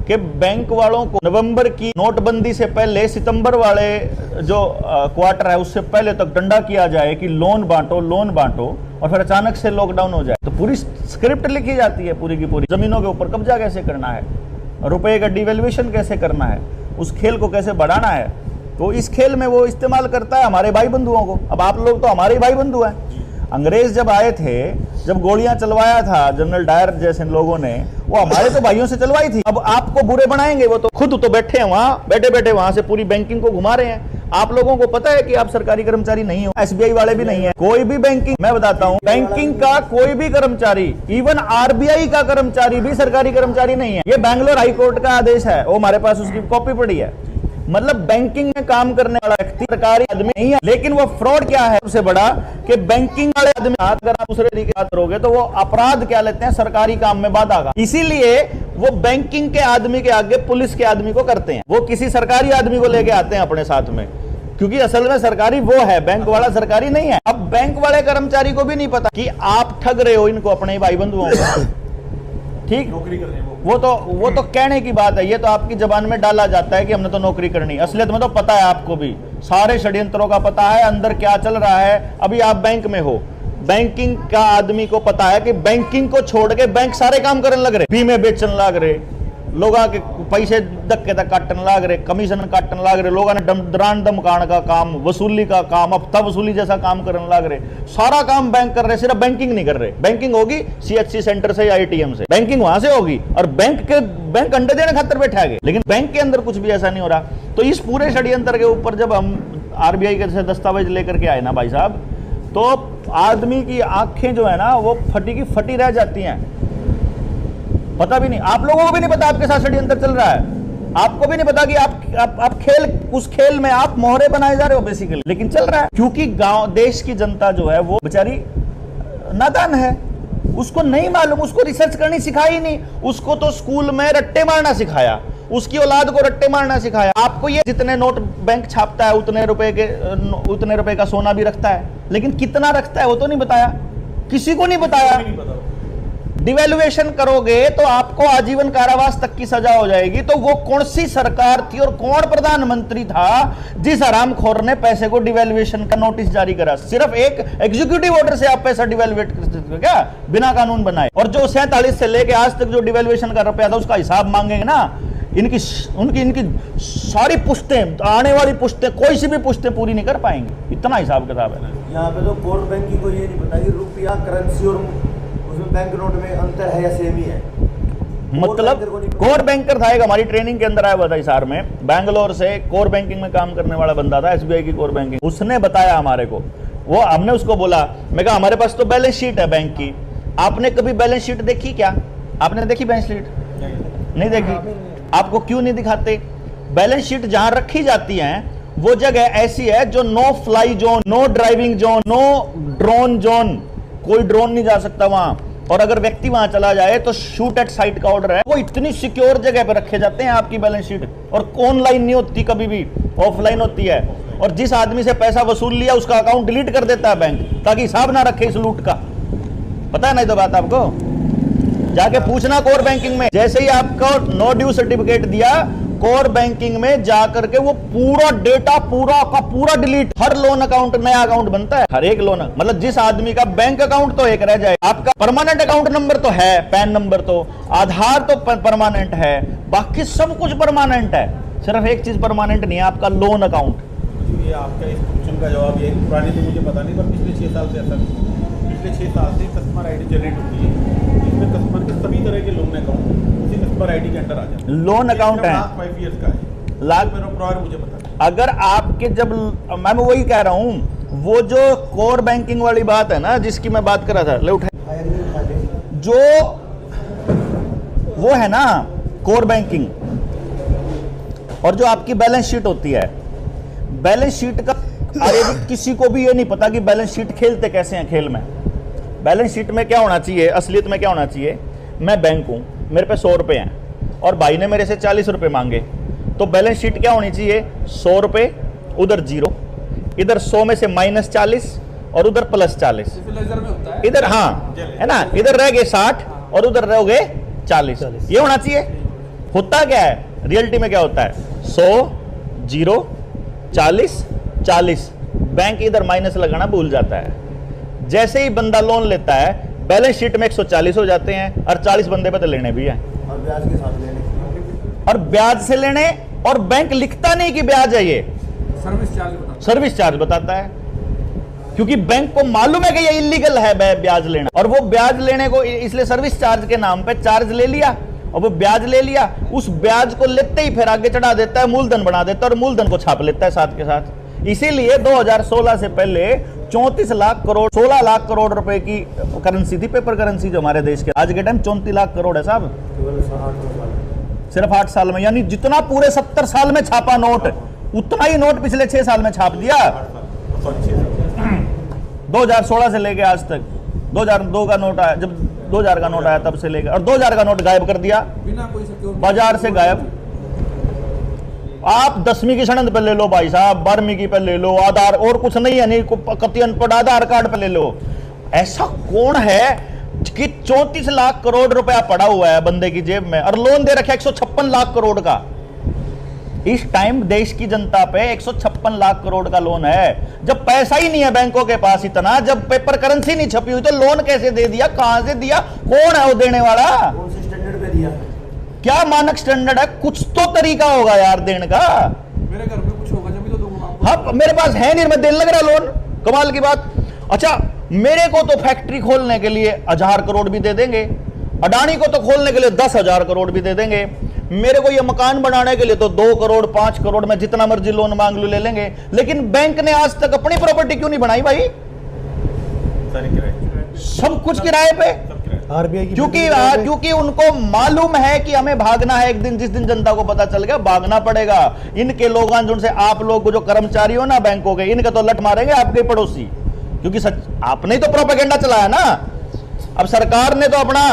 कि बैंक वालों को नवंबर की नोटबंदी से पहले सितंबर वाले जो क्वार्टर है उससे पहले तक डंडा किया जाए कि लोन बांटो, और फिर अचानक से लॉकडाउन हो जाए। तो पूरी स्क्रिप्ट लिखी जाती है पूरी की पूरी, जमीनों के ऊपर कब्जा कैसे करना है, रुपए का डिवेल्यूएशन कैसे करना है, उस खेल को कैसे बढ़ाना है। तो इस खेल में वो इस्तेमाल करता है हमारे भाई बंधुओं को। अब आप लोग तो हमारे भाई बंधु हैं। अंग्रेज जब आए थे, जब गोलियां चलवाया था जनरल डायर जैसे लोगों ने, वो हमारे तो भाइयों से चलवाई थी। अब आपको बुरे बनाएंगे, वो तो खुद तो बैठे हैं वहां, बैठे वहां से पूरी बैंकिंग को घुमा रहे हैं। आप लोगों को पता है कि आप सरकारी कर्मचारी नहीं हो, एसबीआई वाले भी नहीं है, कोई भी बैंकिंग, मैं बताता हूं, बैंकिंग का कोई भी कर्मचारी, इवन आरबीआई का कर्मचारी भी सरकारी कर्मचारी नहीं है। ये बैंगलोर हाई कोर्ट का आदेश है, वो हमारे पास उसकी कॉपी पड़ी है। मतलब बैंकिंग में काम करने वाला व्यक्ति सरकारी आदमी नहीं है। लेकिन वो फ्रॉड क्या है सबसे बड़ा, कि बैंकिंग वाले आदमी अगर आप दूसरे तरीके बात करोगे तो वो अपराध क्या लेते हैं, सरकारी काम में बाधा का। इसीलिए वो बैंकिंग के आदमी के आगे पुलिस के आदमी को करते हैं, वो किसी सरकारी आदमी को लेके आते हैं अपने साथ में, क्योंकि असल में सरकारी वो है, बैंक वाला सरकारी नहीं है। अब बैंक वाले कर्मचारी को भी नहीं पता कि आप ठग रहे हो इनको, अपने भाई बंधुओं को, ठीक, नौकरी कर रहे हैं वो तो कहने की बात है, ये तो आपकी जबान में डाला जाता है कि हमने तो नौकरी करनी। असलियत में तो पता है आपको भी, सारे षड्यंत्रों का पता है, अंदर क्या चल रहा है। अभी आप बैंक में हो, बैंकिंग का आदमी को पता है कि बैंकिंग को छोड़ के बैंक सारे काम करने लग रहे, बीमे बेचने लग रहे, लोगों के पैसे धक्के तक काटने लग रहे, कमीशन काटने लग रहे, लोगों ने दरान धमकाने का काम, वसूली का काम, हफ्ता वसूली जैसा काम करने लग रहे। सारा काम बैंक कर रहे, सिर्फ बैंकिंग नहीं कर रहे। बैंकिंग होगी सीएचसी सेंटर से या एटीएम से, बैंकिंग वहां से होगी, और बैंक अंडे देने खातिर बैठा है, लेकिन बैंक के अंदर कुछ भी ऐसा नहीं हो रहा। तो इस पूरे षड्यंत्र के ऊपर जब हम आरबीआई के दस्तावेज लेकर के आए ना भाई साहब, तो आदमी की आंखें जो है ना वो फटी की फटी रह जाती हैं। पता भी नहीं, आप लोगों को भी नहीं पता आपके साथ षड्यंत्र चल रहा है, आपको भी नहीं पता कि आप खेल, उस खेल में आप मोहरे बनाए जा रहे हो बेसिकली, लेकिन चल रहा है। क्योंकि गांव देश की जनता जो है वो बेचारी नादान है, उसको नहीं मालूम, उसको रिसर्च करनी सिखाई नहीं, उसको तो स्कूल में रट्टे मारना सिखाया, उसकी औलाद को रट्टे मारना सिखाया। आपको ये जितने नोट बैंक छापता है उतने रुपए का सोना भी रखता है, लेकिन कितना रखता है वो तो नहीं बताया, किसी को नहीं बताया। डिवैल्यूएशन करोगे तो आपको आजीवन कारावास तक की सजा हो जाएगी। तो वो कौन सी सरकार थी और कौन प्रधानमंत्री था जिस हरामखोर ने पैसे को डिवैल्यूएशन का नोटिस जारी करा? सिर्फ एक एग्जीक्यूटिव ऑर्डर से आप पैसा डिवैल्यूएट कर सकते हो क्या, बिना कानून बनाए? और जो 47 से लेके आज तक जो डिवैल्यूएशन का रुपया था उसका हिसाब मांगेंगे ना, इनकी सारी पुश्तें, आने वाली पुश्तें, कोई सी भी पुश्तें पूरी नहीं कर पाएंगे, इतना हिसाब किताब है। यहाँ पे तो कोर बैंकिंग को ये नहीं पता कि रुपया करेंसी और उसमें बैंक नोट में अंतर है या सेम ही है। मतलब कोर बैंकर था एक, हमारी ट्रेनिंग के अंदर आया हुआ था हिसार में, बैंगलोर से कोर बैंकिंग में काम करने वाला बंदा था, एसबीआई की कोर बैंकिंग। उसने बताया हमारे को, वो हमने उसको बोला, मैं कहा हमारे पास तो बैलेंस शीट है बैंक की, आपने कभी बैलेंस शीट देखी क्या? आपने देखी बैलेंस शीट? नहीं देखी। आपको क्यों नहीं दिखाते? बैलेंस शीट जहां रखी जाती है वो जगह ऐसी है जो no fly zone, no driving zone, no drone zone, कोई ड्रोन नहीं जा सकता वहां, और अगर व्यक्ति वहां चला जाए तो शूट एट साइट का ऑर्डर है। वो इतनी सिक्योर जगह पे रखे जाते हैं आपकी बैलेंस शीट, और ऑनलाइन नहीं होती कभी भी, ऑफलाइन होती है। और जिस आदमी से पैसा वसूल लिया उसका अकाउंट डिलीट कर देता है बैंक, ताकि हिसाब ना रखे इस लूट का। पता है नहीं तो बात आपको, जाके पूछना कोर बैंकिंग में। जैसे ही आपको नो ड्यू सर्टिफिकेट दिया, कोर बैंकिंग में जाकर के वो पूरा डेटा पूरा का पूरा डिलीट, हर लोन अकाउंट नया अकाउंट बनता है, हर एक लोन, मतलब जिस आदमी का बैंक अकाउंट तो एक रह जाए, आपका परमानेंट अकाउंट नंबर तो है, पैन नंबर तो, आधार तो परमानेंट है, बाकी सब कुछ परमानेंट है, सिर्फ एक चीज परमानेंट नहीं है, आपका लोन अकाउंट। ये आपका इस क्वेश्चन का जवाब ये पुरानी तो मुझे पता नहीं, पर पिछले 6 साल से ऐसा, पिछले 6 साल से कस्टमर आईडी जनरेट होती है, इसमें कस्टमर के सभी तरह के लोन अकाउंट उसी कस्टमर आईडी के अंडर आ जाते हैं। लोन अकाउंट है, 5 ईयर्स का है, लाख मेरा प्रॉब्लम मुझे पता है। अगर आपके जब, मैं वही कह रहा हूं, वो जो कोर बैंकिंग वाली बात है ना, जिसकी मैं बात कर रहा था, ले उठा, जो वो है ना कोर बैंकिंग, और जो आपकी बैलेंस शीट होती है, बैलेंस शीट का, अरे किसी को भी ये नहीं पता कि बैलेंस शीट खेलते कैसे हैं खेल में। बैलेंस शीट में क्या होना चाहिए, असलियत में क्या होना चाहिए, मैं बैंक हूं, मेरे पे 100 रुपए हैं और भाई ने मेरे से 40 रुपए मांगे, तो बैलेंस शीट क्या होनी चाहिए, 100 रुपए, उधर 0, इधर 100 में से -40 और उधर +40, इधर हाँ है ना, इधर रह गए 60 और उधर रह गए 40, ये होना चाहिए। होता क्या है रियलिटी में, क्या होता है, 100 0 40 40, बैंक इधर माइनस लगाना भूल जाता है। जैसे ही बंदा लोन लेता है, बैलेंस शीट में 140 हो जाते हैं, और 40 बंदे पे तो लेने भी हैं, और ब्याज के साथ लेने, और ब्याज से लेने, और बैंक लिखता नहीं कि ब्याज है, ये सर्विस चार्ज बताता है, क्योंकि बैंक को मालूम है कि ये इलीगल है ब्याज लेना, और वो ब्याज लेने को इसलिए सर्विस चार्ज के नाम पे चार्ज ले लिया, और वो ब्याज ले लिया, उस ब्याज को लेते ही फिर आगे चढ़ा देता है, मूलधन बना देता है, और मूलधन को छाप लेता है साथ के साथ। इसीलिए 2016 से पहले 34 लाख करोड़, 16 लाख करोड़ रुपए की करेंसी थी, पेपर करेंसी जो हमारे देश के, आज के टाइम 34 लाख करोड़ है साहब, सिर्फ 8 साल में। यानी जितना पूरे 70 साल में छापा नोट, उतना ही नोट पिछले 6 साल में छाप दिया, 2016 से लेके आज तक। 2002 का नोट आया, जब 2000 का नोट आया तब से लेकर, और 2000 का नोट गायब कर दिया, बाजार से गायब। आप 10वीं की सनद पे ले लो भाई साहब, 12वीं की पे ले लो, आधार, और कुछ नहीं है, नहीं कति अनपढ़, आधार कार्ड पे ले लो। ऐसा कौन है कि 34 लाख करोड़ रुपया पड़ा हुआ है बंदे की जेब में, और लोन दे रखे 156 लाख करोड़ का। इस टाइम देश की जनता पे 156 लाख करोड़ का लोन है, जब पैसा ही नहीं है बैंकों के पास इतना, जब पेपर करेंसी नहीं छपी हुई, तो लोन कैसे दे दिया, कहां से दिया, कौन है वो देने वाला, कौन से स्टैंडर्ड पे दिया, क्या मानक स्टैंडर्ड है, कुछ तो तरीका होगा यार देने का। मेरे घर में कुछ होगा जब तो दूंगा। हाँ, मेरे पास है नहीं, मैं देने लग रहा लोन, कमाल की बात। अच्छा, मेरे को तो फैक्ट्री खोलने के लिए 1000 करोड़ भी दे देंगे, अडानी को तो खोलने के लिए 10,000 करोड़ भी दे देंगे, मेरे को ये मकान बनाने के लिए तो 2 करोड़ 5 करोड़ में जितना मर्जी लोन मांग लो ले लेंगे। लेकिन बैंक ने आज तक अपनी प्रॉपर्टी क्यों नहीं बनाई भाई, सब कुछ किराए पे, आरबीआई की, क्योंकि उनको मालूम है कि हमें भागना है एक दिन, जिस दिन जनता को पता चल गया भागना पड़ेगा। इनके लोग जिनसे आप लोग जो कर्मचारी हो ना बैंकों के, इनके तो लट मारेंगे आपके पड़ोसी, क्योंकि सच आपने तो प्रोपेगेंडा चलाया ना, अब सरकार ने तो अपना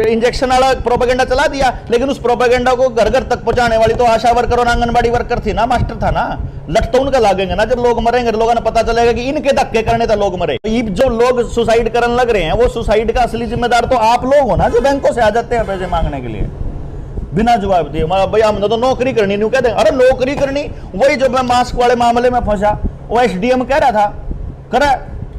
इंजेक्शन वाला प्रोपेगेंडा चला दिया, लेकिन उस प्रोपेगेंडा को घर घर तक पहुंचाने वाली तो आशा वर्कर और आंगनबाड़ी वर्कर थी ना, मास्टर था ना। लट तो उनका लागेंगे ना, जब लोग मरेंगे लोगों ने पता चलेगा कि इनके धक्के करने तक लोग मरे। ये जो लोग सुसाइड करने लग रहे हैं, वो सुसाइड का असली जिम्मेदार तो आप लोग हो ना, जो बैंकों से आ जाते हैं पैसे मांगने के लिए बिना जवाब दिए। भाई हमने तो नौकरी करनी, नहीं कहते अरे नौकरी करनी। वही जो मैं मास्क वाले मामले में फंसा, वो एसडीएम कह रहा था करा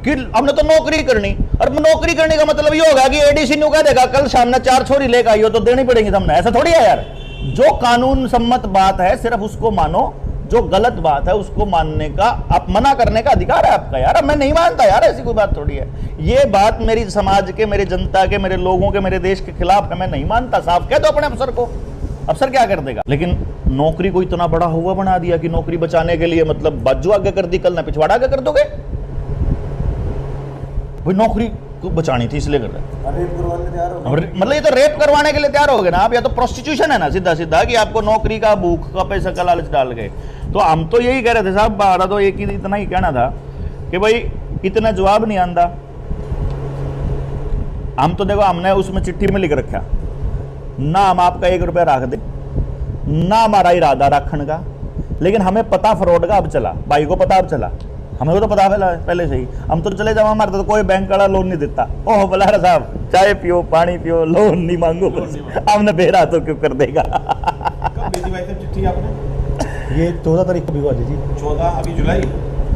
कि हमने तो नौकरी करनी, और नौकरी करने का मतलब ये होगा कि एडीसी न्यू कह देगा कल शाम में 4 छोरी लेकर आई हो तो देनी पड़ेगी हमने। ऐसा थोड़ी है यार। जो कानून सम्मत बात है सिर्फ उसको मानो, जो गलत बात है उसको मानने का, आप मना करने का अधिकार है आपका यार। मैं नहीं मानता यार, ऐसी कोई बात थोड़ी है। ये बात मेरी समाज के, मेरे जनता के, मेरे लोगों के, मेरे देश के खिलाफ है, मैं नहीं मानता। साफ कह दो अपने अफसर को, अफसर क्या कर देगा। लेकिन नौकरी को इतना बड़ा हुआ बना दिया कि नौकरी बचाने के लिए मतलब बाजू आगे कर दी, कल ना पिछवाड़ा आगे कर दोगे। भाई नौकरी को बचानी थी इसलिए कर रहे हैं। मतलब ये तो रेप करवाने के लिए तैयार हो गए ना आप, या तो प्रोस्टिट्यूशन है ना सीधा सीधा, कि आपको नौकरी का, भूख का, पैसा का लालच डाल गए। तो हम तो यही कह रहे थे साहब, हमारा तो एक ही इतना ही कहना था कि भाई इतना जवाब नहीं आंदा। हम तो देखो, हमने उसमें चिट्ठी में लिख रखा ना हम आपका 1 रुपया रख दे, ना हमारा इरादा रखने का, लेकिन हमें पता फ्रॉड का अब चला, भाई को पता अब चला, हमें को तो पता पहले से ही। हम तो चले जाओ हमारे तो कोई बैंक वाला लोन नहीं देता। ओह बोला साहब चाय पियो, पानी पियो, लोन नहीं मांगो, हमने बेरा तो क्यों कर देगा। कब भेजी भाई साहब चिट्ठी आपने? ये 14 तारीख को भिजवा दी थी। 14 अभी जुलाई।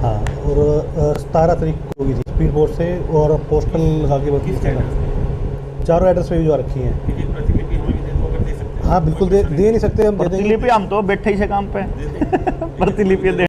हाँ, और 17 तारीख को होगी थी स्पीड पोस्ट से, और पोस्टल लगा के बता चारों एड्रेस पे भिजवा रखी हैं। प्रतिलिपि हमें भी दे सकते हैं? हाँ बिल्कुल, दे नहीं सकते, हम दे देंगे। प्रतिलिपि हम तो बैठे ही से काम पे प्रतिलिपि